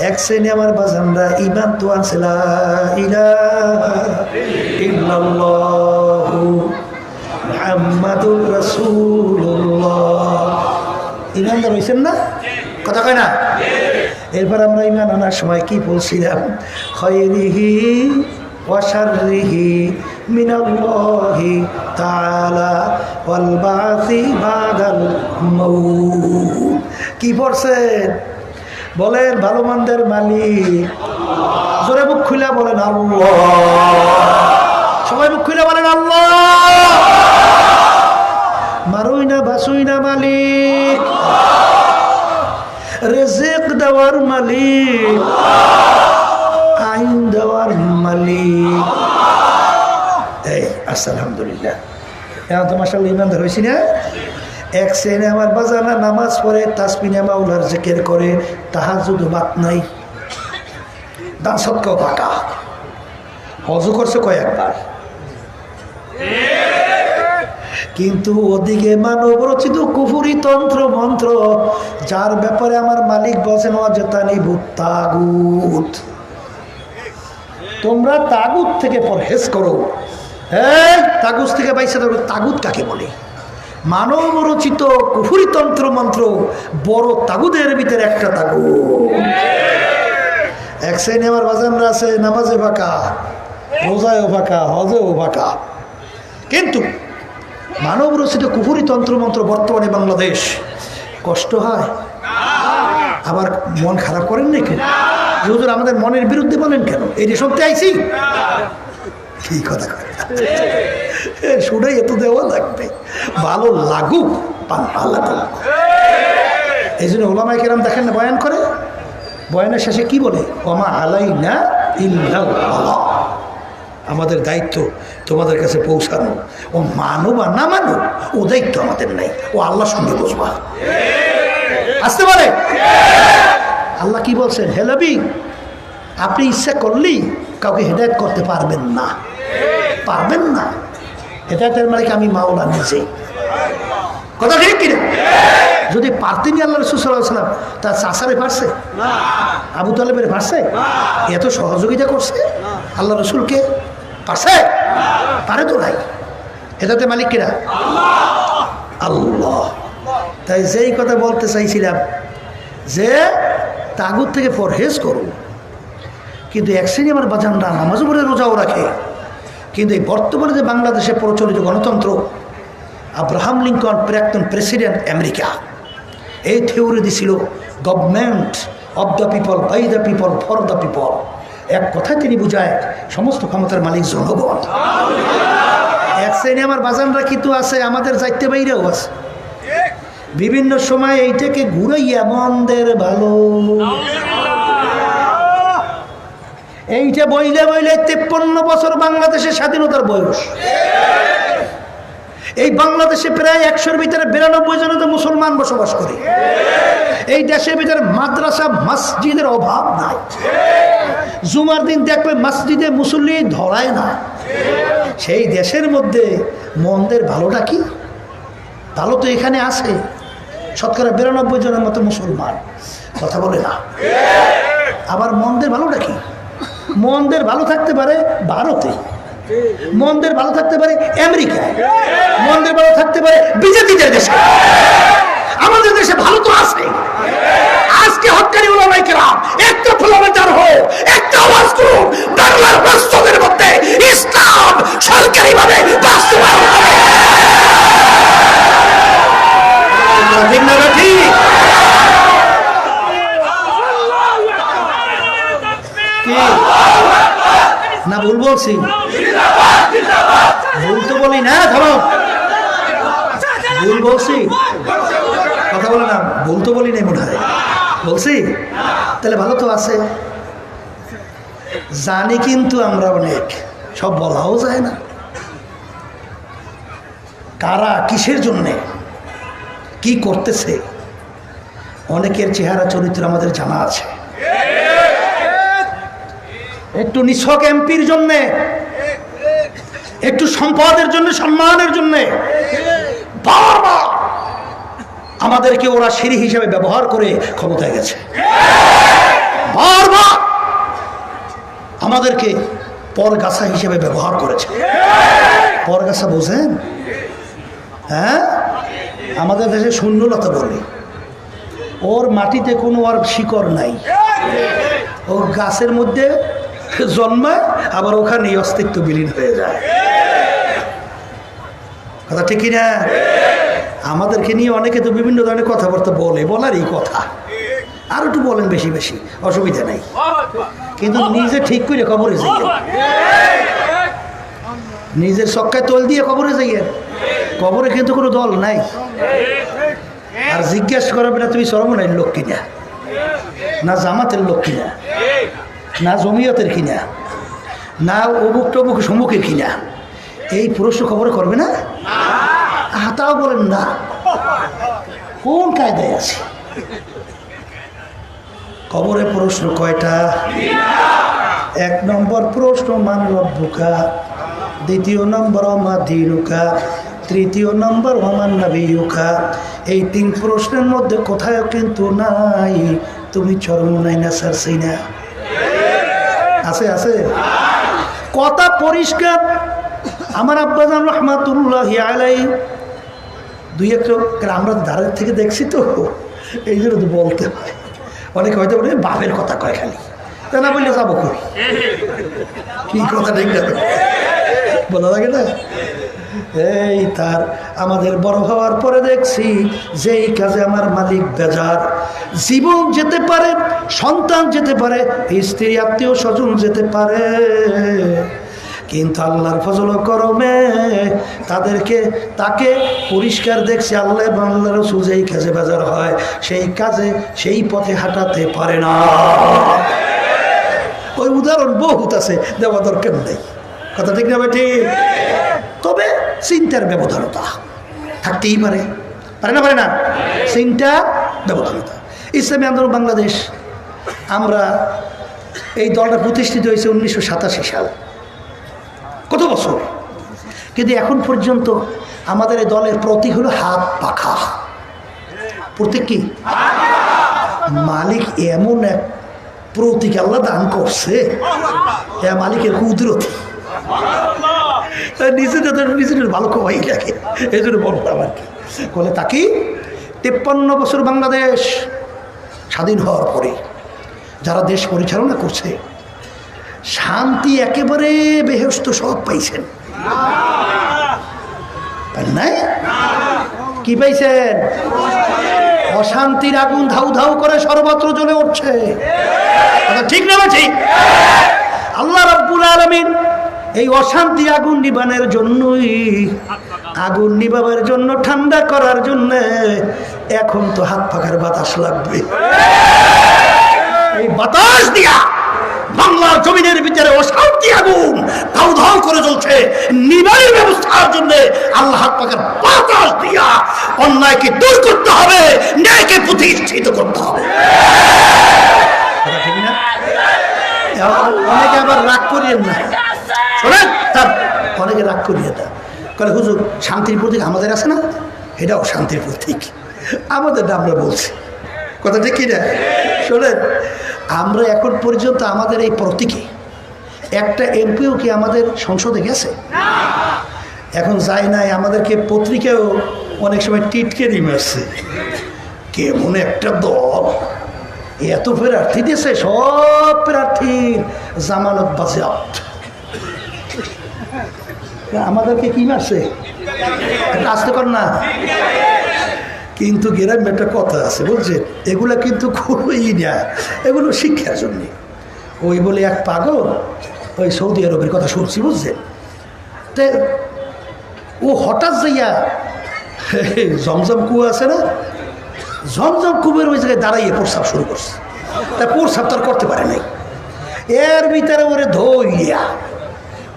S1: এক শ্রেণী আমার বাজানরা ঈমান তো আনছে লা ইলাহা ইল্লাল্লাহু মুহাম্মাদুর রাসূলুল্লাহ, ঈমানদার হইছেন না? কথা কয় না? এরপর আমরা ঈমান আনার সময় কি বলছিলাম? খায়রিহি ওয়া শাররিহি মিনাল্লাহি তাআলা ওয়াল বাসি বাদাল মাউত। কি পড়ছেন? বলেন ভালো মন্দের মালিক। জোরে মুখ খুলে বলেন আল্লাহ। সবাই মুখ খুলে বলেন আল্লাহ। মারুই না বাসুই না মালিক, রিজিক দেওয়ার মালিক, আইন দেওয়ার মালিক। এই আলহামদুলিল্লাহ, এখন তো মাশাআল্লাহ ঈমানদার হইছি না? এক শ্রেণী আমার বাজানা নামাজ পড়ে, তাসবিহ মাওলার জিকির করে, তাহাজ্জুদ বাত নাই, দান সদকা পাকা, হজ করছে কয়েকবার, কিন্তু ওদিকে মানব রচিত কুফরি তন্ত্র মন্ত্র, যার ব্যাপারে আমার মালিক বলছেন অযতানি ভূত তাগুত। তোমরা তাগুত থেকে পরহেজ করো। হ্যাঁ, তাগুত থেকে বাইসা ধরো। তাগুত কাকে বলে? মানব রচিত কুফরি তন্ত্র মন্ত্র বড় তাগুদের ভিতরে একটা তাগুত। এক শ্রেণী আমার বাজানরা আছে নামাজে ফাঁকা, রোজায়ও ফাঁকা, হজেও ফাঁকা, কিন্তু মানব রচিত কুফরি তন্ত্র মন্ত্র বর্তমানে বাংলাদেশ কষ্ট হয়। আবার মন খারাপ করেন নাকি? হুজুর আমাদের মনের বিরুদ্ধে বলেন কেন? এই যে সত্যি আইছি, কি কথা কয়, শুনেই এত দেওয়া লাগবে, ভালো লাগুক ভালো লাগুক। এই জন্য ওলামায়ে কেরাম দেখেন না বয়ান করে, বয়ানের শেষে কি বলে? ওমা আলাইনা ইল্লাল বালাগ। আমাদের দায়িত্ব তোমাদের কাছে পৌঁছানো, ও মানো বা না মানো ও দায়িত্ব আমাদের নাই, ও আল্লাহর সঙ্গে বসবা। আসতে পারে? আল্লাহ কি বলছেন? হে নবী, আপনি ইচ্ছা করলেই কাউকে হেদায়েত করতে পারবেন না, পারবেন না। হেদায়েতের মালিক আমি মাওলা নিজে। কথা ঠিক কিনা? যদি পারতেনি আল্লাহ রাসূল সাল্লাল্লাহু আলাইহি ওয়াসাল্লাম, তার চাচারে পারছে? আবু তালেবের পারছে? এত সহযোগিতা করছে আল্লাহ রাসূলকে, পারছে? পারে তো নাই। হেদায়েতের মালিক কিনা? আল্লাহ। তাই যেই কথা বলতে চাইছিলাম যে তাগুত থেকে পরহেজ করো, কিন্তু এক শ্রেণী আমার বাজানরা নামাজও পড়ে রোজাও রাখে, কিন্তু এই বর্তমানে যে বাংলাদেশে প্রচলিত গণতন্ত্র, আব্রাহাম লিঙ্কন প্রাক্তন প্রেসিডেন্ট আমেরিকা এই থিওরি দিছিল government of the people, by the people, for the people. এক কথায় তিনি বুঝায় সমস্ত ক্ষমতার মালিক জনগণ। এক শ্রেণী আমার বাজানরা কিন্তু আছে, আমাদের যাইতে বাইরেও আছে, বিভিন্ন সময় এইটাকে ঘুরাইয়া মন্দের ভালো, এইটা বইলে বইলে 53 বছর বাংলাদেশের স্বাধীনতার বয়স। এই বাংলাদেশে প্রায় 100-র ভিতরে 92 জন তো মুসলমান বসবাস করে। এই দেশের ভিতরে মাদ্রাসা মসজিদের অভাব নাই। জুমার দিন দেখবে মসজিদে মুসল্লি ধরায় না। সেই দেশের মধ্যে মন্দের ভালোটা কি? ভালো তো এখানে আছে, শতকরা 92 জনের মতো মুসলমান, কথা বলে না। আবার মন্দের ভালোটা কি? মন্দের ভালো থাকতে পারে ভারতে, মন্দের ভালো থাকতে পারে আমেরিকায়, মন্দের ভালো থাকতে পারে বিজেপিদের দেশে। আমাদের দেশে ভালো তো আছে। আজকে হক্কানি উলামায়ে কেরাম একটা ফলামেটার হোক, একটা আওয়াজ করুন, বাংলার মসজিদের মধ্যে ইসলাম সরকারিভাবে বাস্তবায়ন করে। ঠিক না? ঠিক না? ভুল বলছি? ভুল তো বলি না, ধরো ভুল বলছি, কথা বলে না, ভুল তো বলি নাই মনে হয়। বলছি? তাহলে ভালো তো আছে। জানি কিন্তু আমরা অনেক, সব বলাও যায় না। কারা কিসের জন্যে কি করতেছে, অনেকের চেহারা চরিত্র আমাদের জানা আছে। একটু নিছক এমপির জন্যে, একটু সম্পদের জন্য, সম্মানের জন্যে বারবার আমাদেরকে ওরা সিঁড়ি হিসেবে ব্যবহার করে ক্ষমতায় গেছে। বারবার আমাদেরকে পরগাছা হিসেবে ব্যবহার করেছে। পরগাছা বোঝেন? হ্যাঁ, আমাদের দেশে শূন্যলতা বলে। ওর মাটিতে কোনো আর শিকড় নাই, ও গাছের মধ্যে জন্মায়, আবার ওখানেই অস্তিত্ব বিলীন হয়ে যায়। কথা ঠিক কিনা? আমাদেরকে নিয়ে অনেকে তো বিভিন্ন ধরনের কথাবার্তা বলে, বলারই কথা। আর একটু বলেন বেশি বেশি, অসুবিধা নেই, কিন্তু নিজে ঠিক করে কবরে যাইয়েন, নিজের সক্কায় তোল দিয়ে কবরে যাইয়েন। কবরে কিন্তু কোনো দল নাই। আর জিজ্ঞেস করবে না তুমি সরমনের লোক কিনা, না জামাতের লোক কিনা, না জমিয়তের কিনা, না অমুক টমুক সমুখের কিনা, এই প্রশ্ন খবরে করবে না। তাও বলেন না, কোন কায়দায় আছে? কবরে প্রশ্ন কয়টা? 1 নম্বর প্রশ্ন মান রব্বুকা, 2য় নম্বর মা দীনুকা, 3য় নম্বর ওমান নবিয়ুকা। এই 3 প্রশ্নের মধ্যে কোথায় কিন্তু নাই তুমি চরমনাই না সারছই না। আছে আছে, কথা পরিষ্কার। আমার আব্বাজান রহমাতুল্লাহি আলাইহি 2-1 আমরা ধারের থেকে দেখছি তো, এই জন্য তো বলতে হয়। অনেকে হয়তো বলে বাপের কথা কয় খালি, তা না বললে যাবো কই? কি কথা ঠিক না বলা লাগে না? এই তার আমাদের বড় হওয়ার পরে দেখছি যেই কাজে আমার মালিক বেজার, জীবন যেতে পারে, সন্তান যেতে পারে, স্ত্রী আত্মীয় স্বজন যেতে পারে, কিন্তু আল্লাহর ফজল করমে তাকে পরিষ্কার দেখছে। আল্লাহ এবং আল্লাহ রাসূল যেই কাজে বেজার হয়, সেই কাজে সেই পথে হাঁটাতে পারে না। ওই উদাহরণ বহুত আছে, দেওয়া দরকার নেই। কথা ঠিক না বেটি? তবে চিন্তার ব্যবধানতা থাকতেই পারে, পারে না? চিন্তা ব্যবধানতা। ইসলামী আন্দোলন বাংলাদেশ, আমরা এই দলটা প্রতিষ্ঠিত হয়েছে 1987 সাল। কত বছর, কিন্তু এখন পর্যন্ত আমাদের এই দলের প্রতীক হলো হাত পাখা। প্রতীক কি? মালিক এমন এক প্রতীক আল্লাহ দান করছে, মালিকের কুদরতি। নিজেদের ভালো কমাই লাগে, এই জন্য বললাম আর কি। বলে তাকে 53 বছর বাংলাদেশ স্বাধীন হওয়ার পরে যারা দেশ পরিচালনা করছে, শান্তি একেবারে বেহেশত সব পাইছেন, নাই? কি পাইছেন? অশান্তির আগুন ধাউ ধাউ করে সর্বত্র জ্বলে উঠছে। ঠিক না ঠিক? আল্লাহ রাব্বুল আলামিন এই অশান্তি আগুন নিবানোর জন্যই, আগুন নিবাবার জন্য, ঠান্ডা করার জন্য এখন তো হাত পাখার বাতাস লাগবে। এই বাতাস দিয়া বাংলার জমিনের ভিতরে অশান্তি আগুন ধাউ ধাউ করে জ্বলছে, নিবারের ব্যবস্থার জন্য আল্লাহ হাত পাখার বাতাস দিয়া অন্যায়কে দূর করতে হবে, ন্যায়কে প্রতিষ্ঠিত করতে হবে। ঠিক না? অনেকে আবার রাগ করিয়েন না, শোনেন, তার অনেকে রাগ করিয়ে দেয়, বলে হুজুর শান্তির প্রতীক আমাদের আছে না, এটাও শান্তির প্রতীক আমাদের, আমরা বলছি। কথা ঠিক কিনা? শোনেন, আমরা এখন পর্যন্ত আমাদের এই প্রতীকে একটা এমপিও কি আমাদের সংসদে গেছে? এখন যায় নাই। আমাদেরকে পত্রিকাও অনেক সময় টিটকেরি মারছে, কেমন একটা দল, এত প্রার্থী দিয়েছে, সব প্রার্থীর জামানত বাজেয়াপ্ত। আমাদেরকে কি মারছে? আসতে কর না। কিন্তু গ্রামে একটা কথা আছে, বুঝছেন, এগুলা কিন্তু খুবই না, এগুলো শিক্ষার জন্য। ওই বলে এক পাগল ওই সৌদি আরবের কথা শুনছি, বুঝছেন, তে ও হঠাৎ যাইয়া জমজম কুয়া আছে না, ঝমঝম কুবের ওই জায়গায় দাঁড়াইয়ে প্রস্রাব শুরু করছে। তা প্রস্রাব তো আর করতে পারে নাই, এর ভিতরে ওরে ধইয়া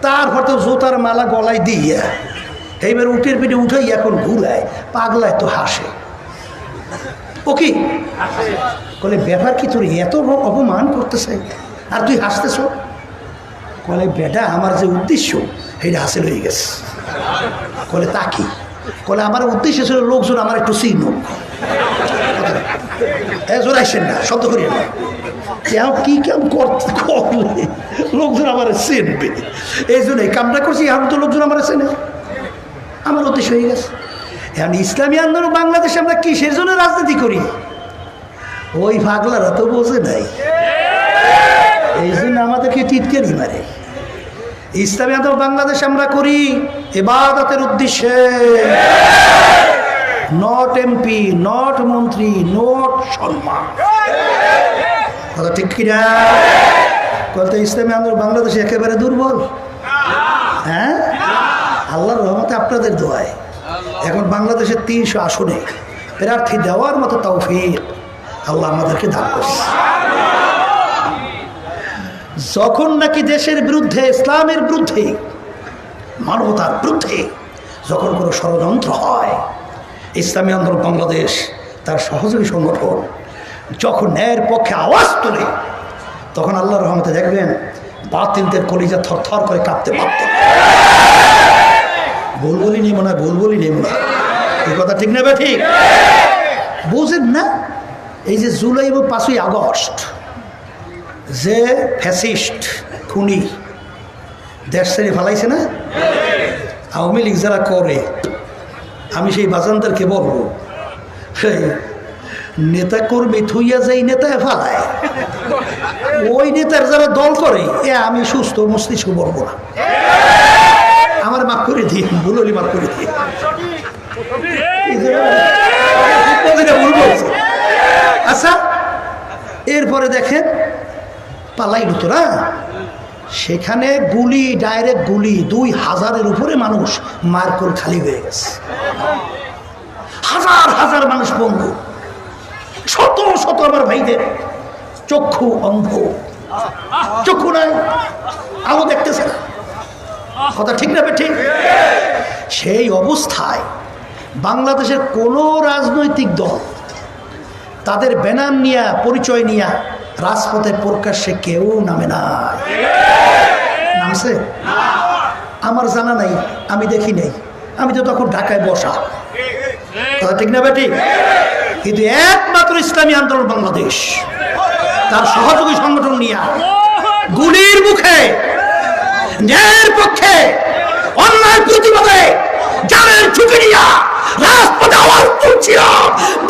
S1: তারপর তো জুতার মালা গলায় দিয়া এইবার উটের পিঠে উঠাই এখন ঘুরায়, পাগলায় তো হাসে। ও কি বলে ব্যাপার কি, তোর এত অপমান করতেছে আর তুই হাসতেছ? বলে বেটা আমার যে উদ্দেশ্য এটা হাসিল হয়ে গেছে। বলে তা কি? বলে আমার উদ্দেশ্য ছিল লোকজন আমার একটু চিহ্ন, জোরাইছেন না, শব্দ করিয়ে না, কি কেমন করলে লোকজন আমার চেনবে, এই জন্য এই কামটা করছি। এখন তো লোকজন আমার চেনে, আমার উদ্দেশ্য হয়ে গেছে। এখন ইসলামী আন্দোলন বাংলাদেশে আমরা কিসের জন্য রাজনীতি করি? ওই পাগলারা তো বোঝে নাই, এই জন্য আমাদেরকে টিটকারি মারে। ইসলামী আন্দোলন বাংলাদেশ আমরা করি ইবাদতের উদ্দেশ্যে, নট এমপি, নট মন্ত্রী, নট সম্মান। কথা ঠিক কিনা? বলতে ইসলামী আন্দোলন বাংলাদেশে একেবারে দুর্বল? হ্যাঁ, আল্লাহর রহমতে আপনাদের দোয়ায় এখন বাংলাদেশের 300 আসনে প্রার্থী দেওয়ার মতো তৌফিক আল্লাহ আমাদেরকে দান করছে। যখন নাকি দেশের বিরুদ্ধে, ইসলামের বিরুদ্ধে, মানবতার বিরুদ্ধে যখন কোনো ষড়যন্ত্র হয়, ইসলামী আন্দোলন বাংলাদেশ তার সহযোগী সংগঠন যখন ন্যায়ের পক্ষে আওয়াজ তোলে, তখন আল্লাহর রহমতে দেখবেন বাতিলদের কলিজা থরথর করে কাঁপতে বাধ্য। ভুল বলি নেই মনে হয়, ভুল বলি নেই মনে হয়, এই কথা ঠিক না? ঠিক বুঝেন না? এই যে জুলাই এবং 5ই আগস্ট যে ফ্যাসিস্ট খুনি দেশ ছেড়ে ফেলাইছে না, আওয়ামী লীগ যারা করে, আমি সেই বাজানদারকে বলবো, সেই নেতা কর্মী থুইয়া যাই নেতায় ফালায়, ওই নেতার যারা দল করে আমি সুস্থ মস্তিষ্ক বলবো না, আমার মাফ করে দিয়ে, ভুল হলি মাফ করে দিয়ে। আচ্ছা, এরপরে দেখেন পালাইল তো না, সেখানে গুলি, ডাইরেক্ট গুলি, 2000-এর উপরে মানুষ মার করে খালি হয়ে গেছে, হাজার হাজার মানুষ পঙ্গু, শত শত আমার ভাইদের চক্ষু অন্ধ, চক্ষু নাই, আলো দেখতেছে না। কথা ঠিক না? ঠিক। সেই অবস্থায় বাংলাদেশের কোনো রাজনৈতিক দল তাদের ব্যানার নিয়ে, পরিচয় নিয়ে রাজপথে প্রকাশ্যে কেউ নামে না। নামছে? আমার জানা নাই, আমি দেখি নাই, আমি তো তখন ঢাকায় বসা। কথা ঠিক না বেটি? কিন্তু একমাত্র ইসলামী আন্দোলন বাংলাদেশ তার সহযোগী সংগঠন নিয়ে গুলির মুখে ন্যায়ের পক্ষে, অন্যায় প্রতিবাদে জানের ঝুঁকি নিয়ে রাজপথে আওয়াজ তুলছিল,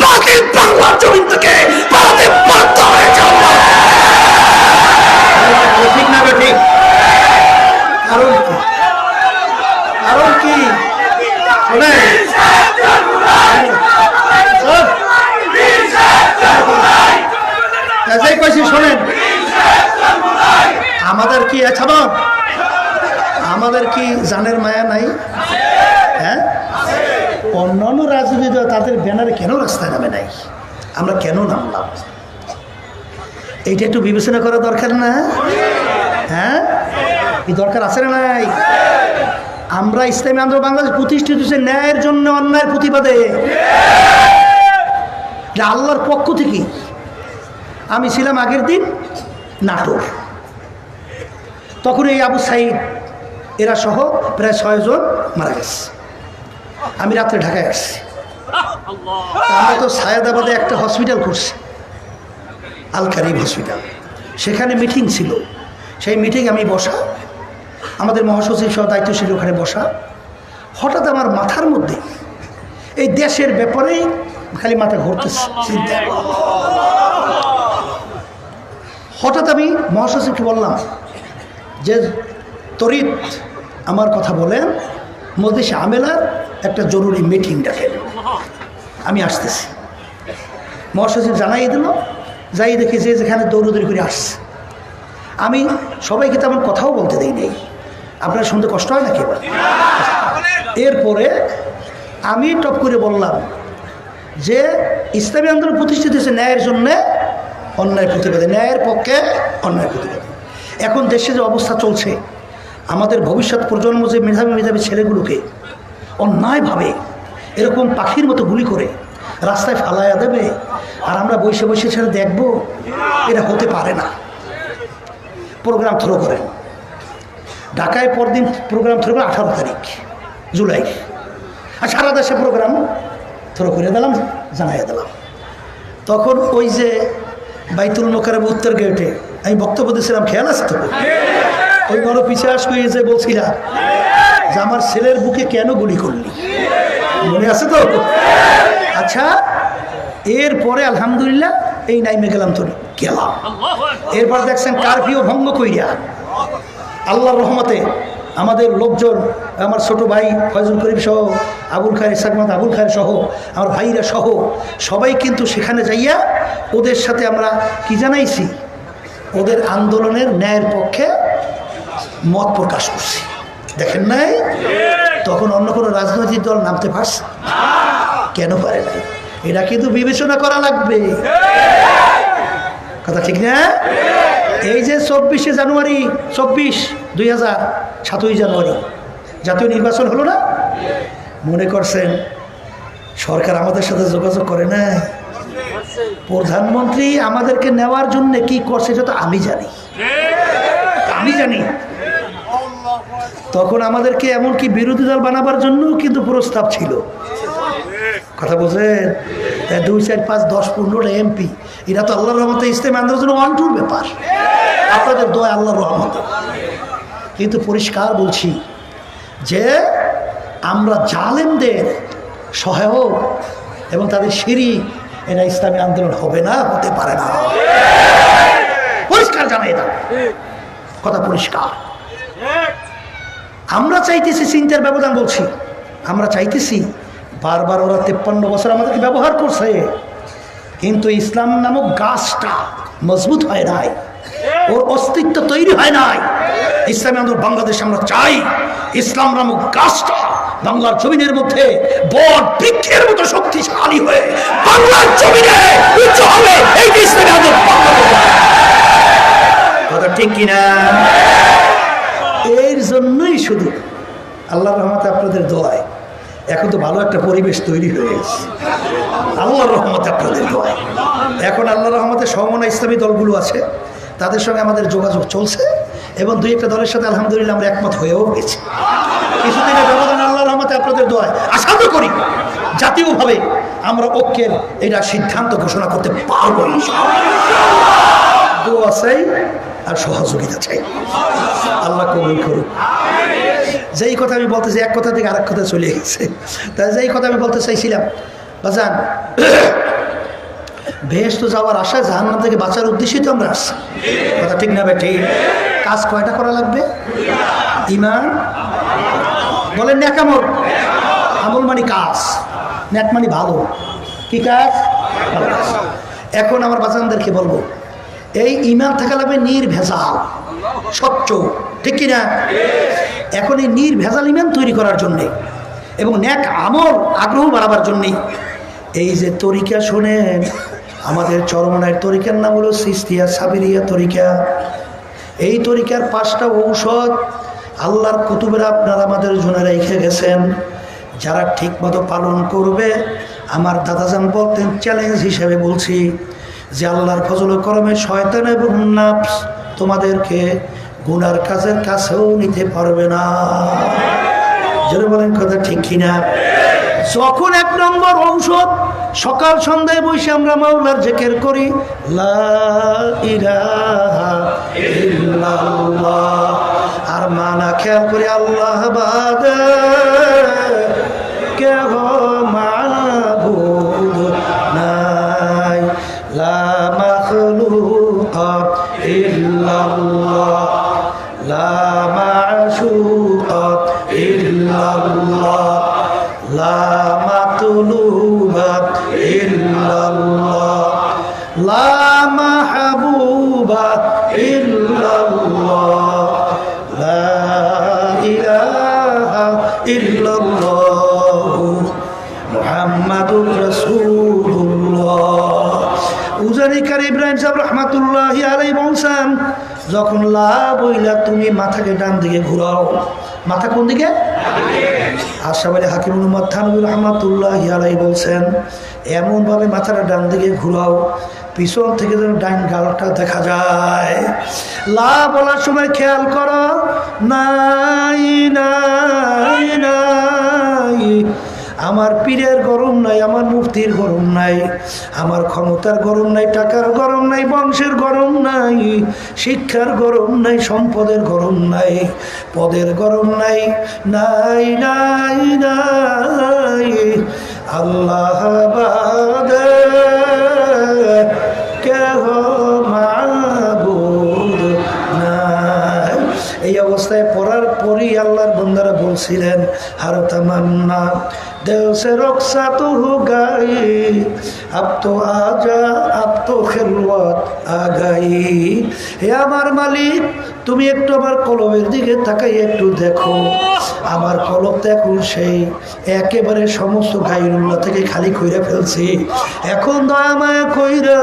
S1: বাতিল বাংলার জমিন থেকে পালাতে বাধ্য হয়েছে। ঠিক না বেটি? কারণ কি? শোনেন, আমাদের কি আমাদের কি জানের মায়া নাই? হ্যাঁ, অন্যান্য রাজনীতি তাদের ব্যানারে কেন রাস্তায় নামে নাই, আমরা কেন নামলাম? এইটা একটু বিবেচনা করা দরকার না? হ্যাঁ, এই দরকার আছে না নাই? আমরা ইসলামী আন্দোলন বাংলাদেশ প্রতিষ্ঠিত হচ্ছে ন্যায়ের জন্য, অন্যায়ের প্রতিবাদে। আল্লাহর পক্ষ থেকে আমি ছিলাম আগের দিন নাটোর, তখন এই আবু সাইদ এরা সহ প্রায় 6 জন মারা গেছে। আমি রাত্রে ঢাকায় আসছি, আমরা তো সায়েদাবাদে একটা হসপিটাল করছি, আল কারিম হসপিটাল, সেখানে মিটিং ছিল। সেই মিটিংয়ে আমি বসা, আমাদের মহাসচিব সহ দায়িত্বশীল ওখানে বসা। হঠাৎ আমার মাথার মধ্যে এই দেশের ব্যাপারেই খালি মাথা ঘুরতেছে চিন্তা। হঠাৎ আমি মহাসচিবকে বললাম যে তরিত আমার কথা বলেন, মজলিসে আমেলার একটা জরুরি মিটিং ডাকেন, আমি আসতেছি। মহাসচিব জানাই দিল, যাই দেখি যে যেখানে দৌড়দৌড়ি করে আসছে। আমি সবাইকে তেমন কথাও বলতে দিই নেই, আপনার শুনতে কষ্ট হয় নাকি? এরপরে আমি টপ করে বললাম যে ইসলামী আন্দোলন প্রতিষ্ঠিত হয়েছে ন্যায়ের জন্যে, অন্যায় প্রতিবাদে, ন্যায়ের পক্ষে অন্যায় প্রতিবাদে। এখন দেশে যে অবস্থা চলছে, আমাদের ভবিষ্যৎ প্রজন্ম যে মেধাবী মেধাবী ছেলেগুলোকে অন্যায়ভাবে এরকম পাখির মতো গুলি করে রাস্তায় ফালাইয়া দেবে, আর আমরা বসে বসে ছেড়ে দেখব, এটা হতে পারে না। প্রোগ্রাম থ্রো করেন, ঢাকায় পরদিন প্রোগ্রাম থ্রো করে 18 তারিখ জুলাই, আর সারা দেশে প্রোগ্রাম থ্রো করে দিলাম, জানাইয়া দিলাম। তখন ওই যে বাইতুল মোকাররম উত্তর গেটে আমি বক্তব্য দিয়েছিলাম, খেয়াল আছে তো? ওই বড় পিছিয়ে আস করে যে বলছিলাম যে আমার ছেলের বুকে কেন গুলি করলি, মনে আছে তো? আচ্ছা, এরপরে আলহামদুলিল্লাহ এই নাইমে গেলাম, তো গেলাম। এরপর দেখছেন কারফিউ ভঙ্গ কইরা আল্লাহর রহমতে আমাদের লোকজন, আমার ছোট ভাই ফয়জুল করিম সহ, আবুল খায়ের ইসাকমাত আবুল খায়ের সহ, আমার ভাইরা সহ সবাই কিন্তু সেখানে যাইয়া ওদের সাথে আমরা কি জানাইছি, ওদের আন্দোলনের ন্যায়ের পক্ষে মত প্রকাশ করছি। দেখেন নাই? তখন অন্য কোনো রাজনৈতিক দল নামতে পারছে? কেন পারে নাই? এটা কিন্তু বিবেচনা করা লাগবে, কথা ঠিক না? এই যে 24শে জানুয়ারি 7ই জানুয়ারি জাতীয় নির্বাচন হলো না, মনে করছেন সরকার আমাদের সাথে যোগাযোগ করে না? প্রধানমন্ত্রী আমাদেরকে নেওয়ার জন্য কি করছে সেটা তো আমি জানি। তখন আমাদেরকে এমনকি বিরোধী দল বানাবার জন্য কিন্তু প্রস্তাব ছিল, কথা বলছেন? 2, 4, 5, 10, 15টা এমপি, এরা তো আল্লাহর রহমতে ইসলামী আন্দোলনের অনটুর ব্যাপার, আপনাদের দোয়া আল্লাহর রহমতে। কিন্তু পরিষ্কার বলছি যে আমরা জালেমদের সহায়ক এবং তাদের শিরিক, এরা ইসলামী আন্দোলন হবে না, হতে পারে না। পরিষ্কার জানাই দাও, কথা পরিষ্কার। আমরা চাইতেছি চিন্তার ব্যবধান, বলছি আমরা চাইতেছি। বারবার ওরা 53 বছর আমাদেরকে ব্যবহার করছে, কিন্তু ইসলাম নামক গাছটা মজবুত হয় নাই, ওর অস্তিত্ব তৈরি হয় নাই। ইসলামী আন্দোলন বাংলাদেশে আমরা চাই ইসলাম নামক গাছটা বাংলার জমিনের মধ্যে বট বৃক্ষের মতো শক্তিশালী হয়ে বাংলার জমিনে উচ্চ হবে। এই ইসলামী আন্দোলন, কথা ঠিক কিনা? এর জন্যই শুধু আল্লাহর রহমতে আপনাদের দোয়ায় এখন তো ভালো একটা পরিবেশ তৈরি হয়ে গেছে, আল্লাহর রহমতে আপনাদের দোয়ায়। এখন আল্লাহর রহমতে সমমনা ইসলামী দলগুলো আছে, তাদের সঙ্গে আমাদের যোগাযোগ চলছে, এবং 2-1টা দলের সাথে আলহামদুলিল্লাহ আমরা একমত হয়েও গেছি। কিছুদিনের ব্যবধান আল্লাহর রহমতে আপনাদের দোয়ায় আশা তো করি জাতীয়ভাবে আমরা ঐক্যের এটা সিদ্ধান্ত ঘোষণা করতে পারবো। দোয়া চাই আর সহযোগিতা চাই, আল্লাহ কবুল করুন। যেই কথা আমি বলতেছি, এক কথা থেকে আরেক কথা চলে গেছে। তাই যেই কথা আমি বলতে চাইছিলাম, বাজান, বেহেশত যাওয়ার আশায় জাহান্নাম থেকে বাঁচার উদ্দেশ্যেই তো আমরা আসছি, কথা ঠিক না ভাই? ঠিক। কাজ কয়টা করা লাগবে? ঈমান বলেন, নেক আমল। আমল মানে কাজ, নেক মানে ভালো। কি কাজ? ভালো কাজ। এখন আমার বাজানদেরকে বলবো, এই ঈমান থাকা লাগবে নির্ভেজাল, স্বচ্ছ, ঠিক কিনা? এখন এই নির্ভেজাল ঈমান তৈরি করার জন্যে এবং নেক আমল আগ্রহ বাড়াবার জন্যে এই যে তরিকা শোনেন, আমাদের চরমনায়ের তরিকার নাম হলো সিস্তিয়া সাবিরিয়া তরিকা। এই তরিকার 5টা ঔষধ আল্লাহর কুতুবেরা আপনারা আমাদের জন্য রেখে গেছেন, যারা ঠিক মতো পালন করবে। আমার দাদাজান বলতেন, চ্যালেঞ্জ হিসেবে বলছি যে আল্লাহর ফজল করমে শয়তান এবং নাফস তোমাদেরকে গুনার কাজের কাছেও নিতে পারবে না। জোরে বলেন, কথা ঠিক কিনা? যখন 1 নম্বর ঔষধ, সকাল সন্ধ্যায় বসে আমরা মাওলার জিকির করি, লা ইলাহা ইল্লাল্লাহ, আর মানা খেয়াল করি আল্লাহ বাদে কেহ মাবুদ নাই, লা মাখলুকা ইল্লাল্লাহ, লা মাশুকা ইল্লাল্লাহ, লা মাতলুবা ইল্লাল্লাহ, লা মাহবুবা ইল্লাল্লাহ, লা ইলাহা ইল্লাল্লাহ, মুহাম্মাদুর রাসূল রহমাতুল্লাহি আলাইহি বলছেন, যখন লা বইলা তুমি মাথাকে ডান দিকে ঘুরাও, মাথা কোন দিকে? আশরাফ আলী হাকিম মুহাম্মদ থানভী রহমাতুল্লাহি আলাইহি বলছেন, এমনভাবে মাথাটা ডান দিকে ঘুরাও পিছন থেকে যেন ডাইন গালটা দেখা যায়। লা বলার সময় খেয়াল করো, নাই নাই নাই, আমার পীরের গরম নাই, আমার মুফতির গরম নাই, আমার ক্ষমতার গরম নাই, টাকার গরম নাই, বংশের গরম নাই, শিক্ষার গরম নাই, সম্পদের গরম নাই, পদের গরম নাই, নাই নাই নাই, আল্লাহ বাদে কেহ মাবুদ নাই। এই অবস্থায় পড়ার পরই আল্লাহর বান্দারা বলছিলেন, হার তামান্না दिल से रुखसत हो गई, अब तो आजा, अब तो खिलवत आ गई। হে আমার মালিক, তুমি একটু আমার কলবের দিকে তাকাই একটু দেখো, আমার কলব তো এখন সেই একেবারে সমস্ত গায়রুল্লাহ থেকে খালি কইরা ফেলছি। এখন দয়া মায়া কইরা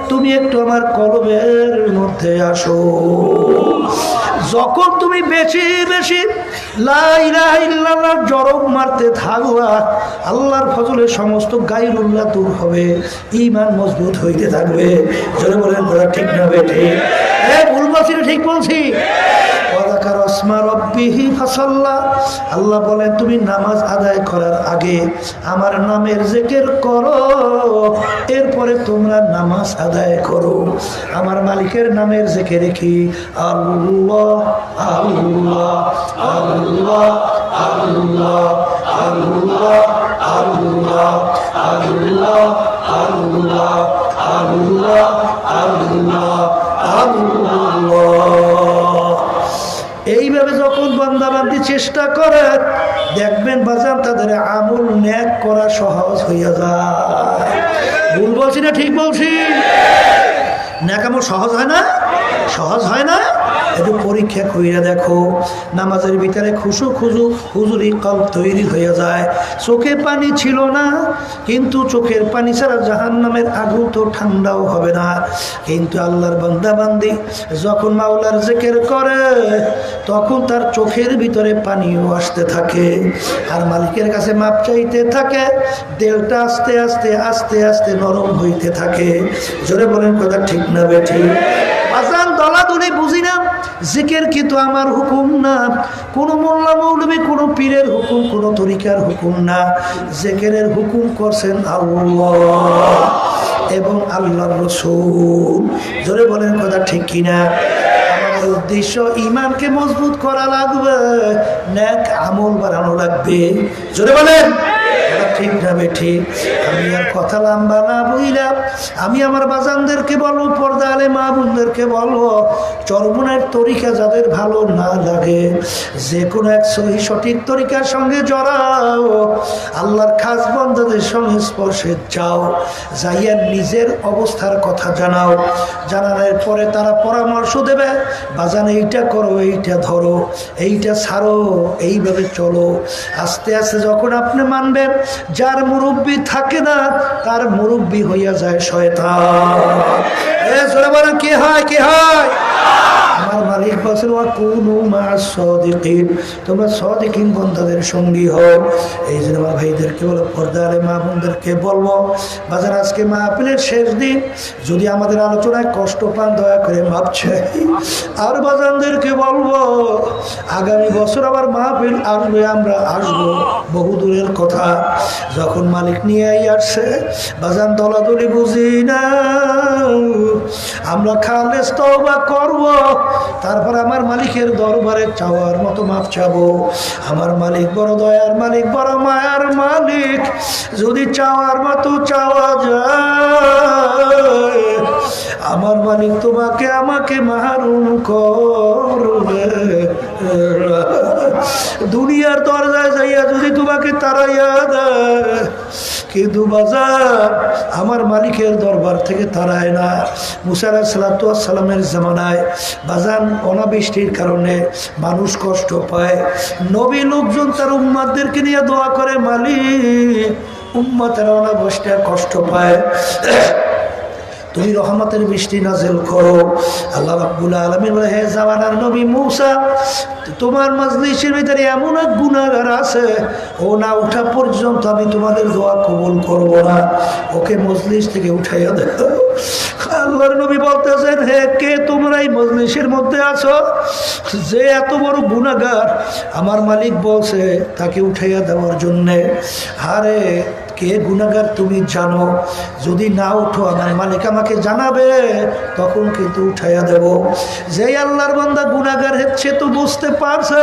S1: তুমি একটু আমার কলবের মধ্যে আসো। যখন তুমি বেশি বেশি লা ইলাহা ইল্লাল্লাহ জরব মারতে থাকবা, আল্লাহর ফজলে সমস্ত গায়রুল্লাহ দূর হবে, ঈমান মজবুত হইতে থাকবে। জোরে বলেন কথা ঠিক না বেঠে? ভুল বলছি না ঠিক বলছি? আল্লাহ বলেন, তুমি নামাজ আদায় করার আগে আমার নামের জিকির করো, এরপরে তোমরা নামাজ আদায় করো। আমার মালিকের নামের জিকির কি? আল্লাহ আল্লাহ আল্লাহ আল্লাহ আল্লাহ আল্লাহ আল্লাহ আল্লাহ আল্লাহ আল্লাহ আল্লাহ। এইভাবে যখন বান্দাবান্দি চেষ্টা করে, দেখবেন বাজার তাদের আমল ন্যাক করা সহজ হইয়া যায়। ভুল বলছি না ঠিক বলছি? ন্যাক আমল সহজ হয় না? সহজ হয় না? একটু পরীক্ষা কইরা দেখো, নামাজের ভিতরে খুশু খুজু হুজুরি কল তৈরি হয়ে যায়। চোখে পানি ছিল না, কিন্তু চোখের পানি ছাড়া জাহান্নামের আগুন তো ঠান্ডাও হবে না। কিন্তু আল্লাহর বান্দা বান্দি যখন মাওলার জিকির করে, তখন তার চোখের ভিতরে পানিও আসতে থাকে, আর মালিকের কাছে মাপ চাইতে থাকে, দেলটা আস্তে আস্তে আস্তে আস্তে নরম হইতে থাকে। জোরে বলেন কথা ঠিক না বেঠিক? আজান দলাদলি বুঝি না, জিকির কিন্তু আমার হুকুম না, কোনো মোল্লা মৌলবী কোনো পীরের হুকুম, কোনো তরিকার হুকুম না। জিকিরের হুকুম করছেন আল্লাহ এবং আল্লাহর রাসূল। জোরে বলেন কথা ঠিক কিনা? আমাদের উদ্দেশ্য ইমানকে মজবুত করা লাগবে, নেক আমল বাড়ানো লাগবে। জোরে বলেন ঠিক না বেঠিক? আমি আর কথা লম্বা না বইলা আমি আমার বাজানদেরকে বলবো, পর্দা আলে মা বোনদেরকে বলবো, চরমনের তরিকা যাদের ভালো না লাগে, যে কোনো এক সহি সঠিক তরিকার সঙ্গে জড়াও, আল্লাহর খাস বান্দাদের সঙ্গে স্পর্শে যাও, যাইয়া নিজের অবস্থার কথা জানাও। জানানোর পরে তারা পরামর্শ দেবে, বাজান এইটা করো, এইটা ধরো, এইটা ছাড়ো, এইভাবে চলো। আস্তে আস্তে যখন আপনি মানবেন, যার মুরব্বী থাকে না তার মুরব্বী হইয়া যায় শয়তান। কে হয়? কে হয়? আমার মালিক বলেন, ওয়া কুনু মা'আস সাদিকিন, তোমরা সাদিকিন বান্দাদের সঙ্গী হও। এই জন্য আমার ভাইদেরকে বলো, পর্দারে মা বোনদেরকে বলবো, বাজার আজকে মাহফিলের শেষ দিন, যদি আমাদের আলোচনায় কষ্ট পান দয়া করে মাপ চাই। আর বাজানদেরকে বলবো, আগামী বছর আবার মাহফিল আসবে, আমরা আসবো, বহু দূরের কথা। যখন মালিক নিয়ে আসছে, বাজান দলাদলি বুঝি না, আমরা খালেস তওবা করব, তারপর আমার মালিকের দরবারে চাওয়ার মতো মাপ চাবো। আমার মালিক বড় দয়ার মালিক, বড় মায়ার মালিক, যদি চাওয়ার মতো চাওয়া যায়, আমার মালিক তোমাকে আমাকে মাহরুম করবে। দুনিয়ার দরজায় যাইয়া যদি তোমাকে তাড়াইয়া দেয়, কিন্তু বাজার আমার মালিকের দরবার থেকে তাড়ায় না। মুসা আলাইহিস সালাতু ওয়াস সালামের জামানায় বাজান অনাবৃষ্টির কারণে মানুষ কষ্ট পায়, নবী লোকজন তার উম্মতদেরকে নিয়ে দোয়া করে, মালিক উম্মতের অনাবৃষ্টির কষ্ট পায়, তুমি রহমতের বৃষ্টি নাযিল করো। আল্লাহ রাব্বুল আলামিন বলে, হে জামানার নবী মূসা, তোমার মাজলিসের ভিতরে এমন এক গুনাহগার আছে, ও না ওঠা পর্যন্ত আমি তোমাদের দোয়া কবুল করব না, ওকে মজলিস থেকে উঠাইয়া দাও। আল্লাহর নবী বলতেছেন, হে কে তোমরা এই মজলিসের মধ্যে আছো যে এত বড় গুনাহগার? আমার মালিক বলছে তাকে উঠাইয়া দেওয়ার জন্যে। আরে কে গুনাহগার তুমি জানো, যদি না উঠো আমার মালিক আমাকে জানাবে, তখন কিন্তু উঠাইয়া দেব। যে আল্লাহর বান্দা গুনাহগার হচ্ছে তো বুঝতে পারছে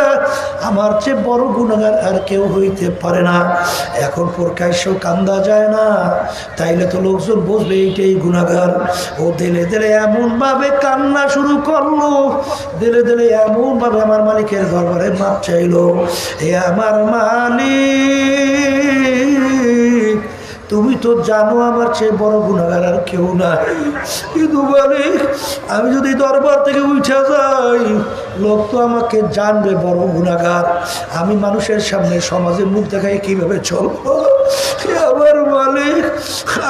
S1: আমার চেয়ে বড় গুনাহগার আর কেউ হইতে পারে না। এখন প্রকাশ্য কান্দা যায় না, তাইলে তো লোকজন বুঝবে এইটাই গুনাহগার। ও দিলে দিলে এমন ভাবে কান্না শুরু করলো, দিলে দিলে এমন ভাবে আমার মালিকের দরবারে মাপ চাইলো, এ আমার মালিক, তুমি তো জানো আমার চেয়ে বড় গুনাহগার আর কেউ নাই, কিন্তু মালিক আমি যদি দরবার থেকে উঠে যাই, লোক তো আমাকে জানবে বড় গুনাহগার, আমি মানুষের সামনে সমাজে মুখ দেখাই কিভাবে চলবো? আমার মালিক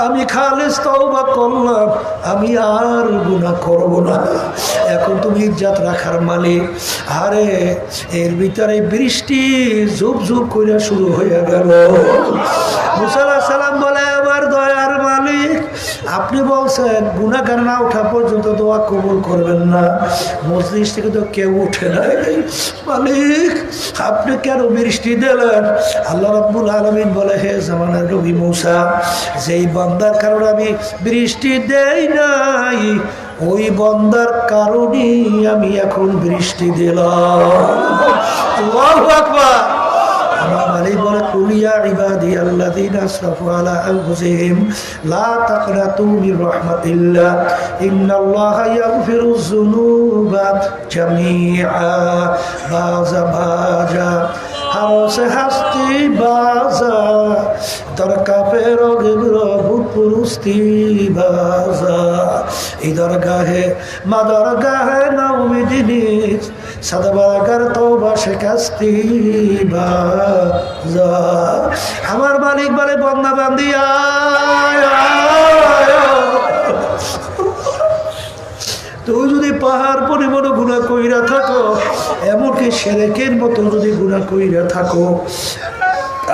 S1: আমি খালেস তওবা করলাম, আমি আর গুনাহ করব না। এখন তুমি ইজ্জত রাখার মালিক। আরে এর ভিতরে বৃষ্টি ঝুপ ঝুপ করে শুরু হয়ে গেল। মুসা আলাইহিস সালাম বলে, আমার দয়ার মালিক, আপনি বলছেন গুনাহগার না ওঠা পর্যন্ত দোয়া কবুল করবেন না, মজলিস থেকে তো কেউ উঠে নাই, মালিক আপনি কেন বৃষ্টি দিলেন? আল্লাহ রাব্বুল আলামিন বলে, হে জামানার নবী মূসা, যেই বান্দার কারণে আমি বৃষ্টি দেই নাই, ওই বান্দার কারণেই আমি এখন বৃষ্টি দিলাম। আল্লাহু আকবার। আমার মালিক বলে, কুল ইয়া ইবাদিয়াল্লাযীনা আসরাফু আলা আনফুসিহিম লা তাকনাতু মির রাহমাতিল্লাহ ইন্নাল্লাহা ইয়াগফিরুয যুনুবা জামিআ বাজা বাজা হারসে হাস্তি বাজা দরকাফে রগের ভূত পুরুস্তি বাজা এই দরগাহে মা দরগাহে নাউমিদিনী সাদাবাগার তওবা শিকাস্তি বাজা। আমার মালিক বলে, বান্দা বান্দি আয় আয়। তুই যদি পাহাড় পরিমাণ গুনাহ কইরা থাকো, এমনকি শিরকের মতো যদি গুনাহ কইরা থাকো,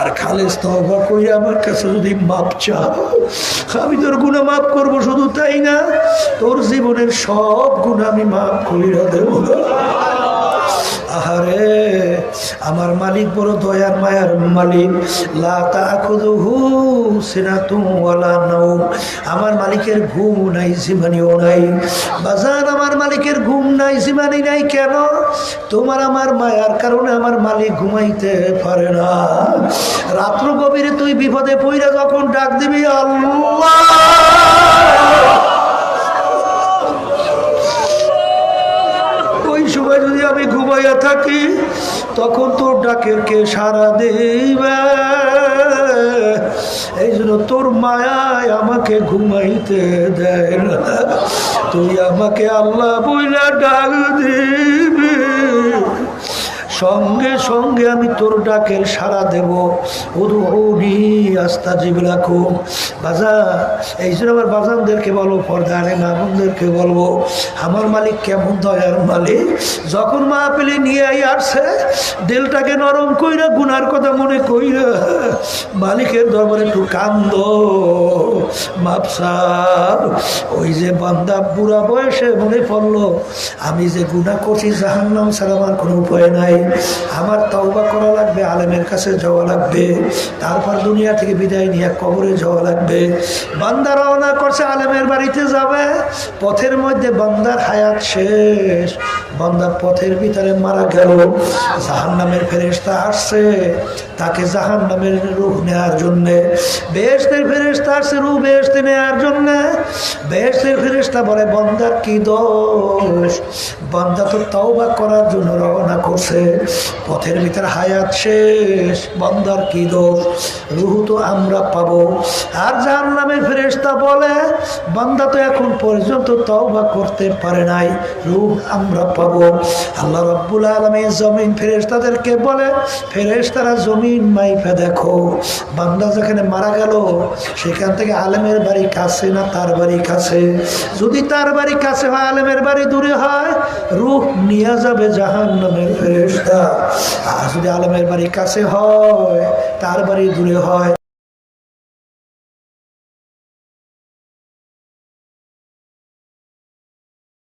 S1: আর খালেস তওবা কইরা আমার কাছে যদি মাপ চাও, আমি তোর গুনাহ মাফ করব। শুধু তাই না, তোর জীবনের সব গুনাহ আমি মাফ কইরা দেব। আহারে আমার মালিক বড় দয়ার মায়ার মালিক। লা তাখুযুহু সিনাতুন ওয়ালা নাওম, আমার মালিকের ঘুম নাই জিমানিও নাই। বাজার আমার মালিকের ঘুম নাই জিমানি নাই কেন? তোমার আমার মায়ার কারণে আমার মালিক ঘুমাইতে পারে না। রাত্র গভীরে তুই বিপদে পইরা যখন ডাক দিবি আল্লাহ, ওই সময় যদি আমি ঘুমাইয়া থাকি, তখন তোর ডাকের কে সাড়া দিবে? এই জন্য তোর মায়ায় আমাকে ঘুমাইতে দেয় না। তুই আমাকে আল্লাহ বইলা ডাক দিবি, সঙ্গে সঙ্গে আমি তোর ডাকের সাড়া দেব। উদউনি আস্তাজিব লাকুম। বাজার এই জন্য আমার বাজানদেরকে বলবো, পর্দারে মামুনদেরকে বলবো, আমার মালিক কেমন দয়ার মালিক। যখন মাহফিলে নিয়ে আসছে, দিলটাকে নরম কইরা গুনার কথা মনে কইরা মালিকের দরবারে একটু কান্দ মাপসাব। ওই যে বান্দা বুড়া বয়সে মনে পড়লো, আমি যে গুনাহ করছি জাহান্নাম ছাড়া আমার কোনো উপায় নাই, আমার তওবা করা লাগবে, আলেমের কাছে যাওয়া লাগবে, তারপর দুনিয়া থেকে বিদায় নিয়ে কবরে যাওয়া লাগবে। বান্দা রওনা করছে, আলেমের বাড়িতে যাবে, পথের মধ্যে বান্দার হায়াত শেষ, বান্দা পথের ভিতরে মারা গেল। জাহান্নামের ফেরেশতা আসছে তাকে জাহান্নামের রূহ নেওয়ার জন্যে, বেহেশতের ফেরেশতা আসছে রূহ বেহেশতে নেওয়ার জন্যে। বেহেশতের ফেরেশতা বলে, বান্দার কি দোষ? বান্দা তো তওবা করার জন্য রওনা করছে, পথের ভিতরে হায়াত শেষ, বান্দার কি দোষ, রুহ তো আমরা পাবো। আর জাহান্নামের ফেরেশতা বলে বান্দা তো এখন পর্যন্ত তওবা করতে পারে নাই, রূহ আমরা পাবো। আল্লাহ রাব্বুল আলামিন জমিন ফেরেশতাদেরকে বলে, ফেরেশতারা জমিন মাইপা দেখো, বান্দা যেখানে মারা গেল সেখান থেকে আলেমের বাড়ি কাছে না তার বাড়ি কাছে? যদি তার বাড়ি কাছে হয়, আলেমের বাড়ি দূরে হয়, রূহ নিয়ে যাবে জাহান্নামের ফেরেশতা। আর যদি আলেমের বাড়ি কাছে হয়, তার বাড়ি দূরে হয়,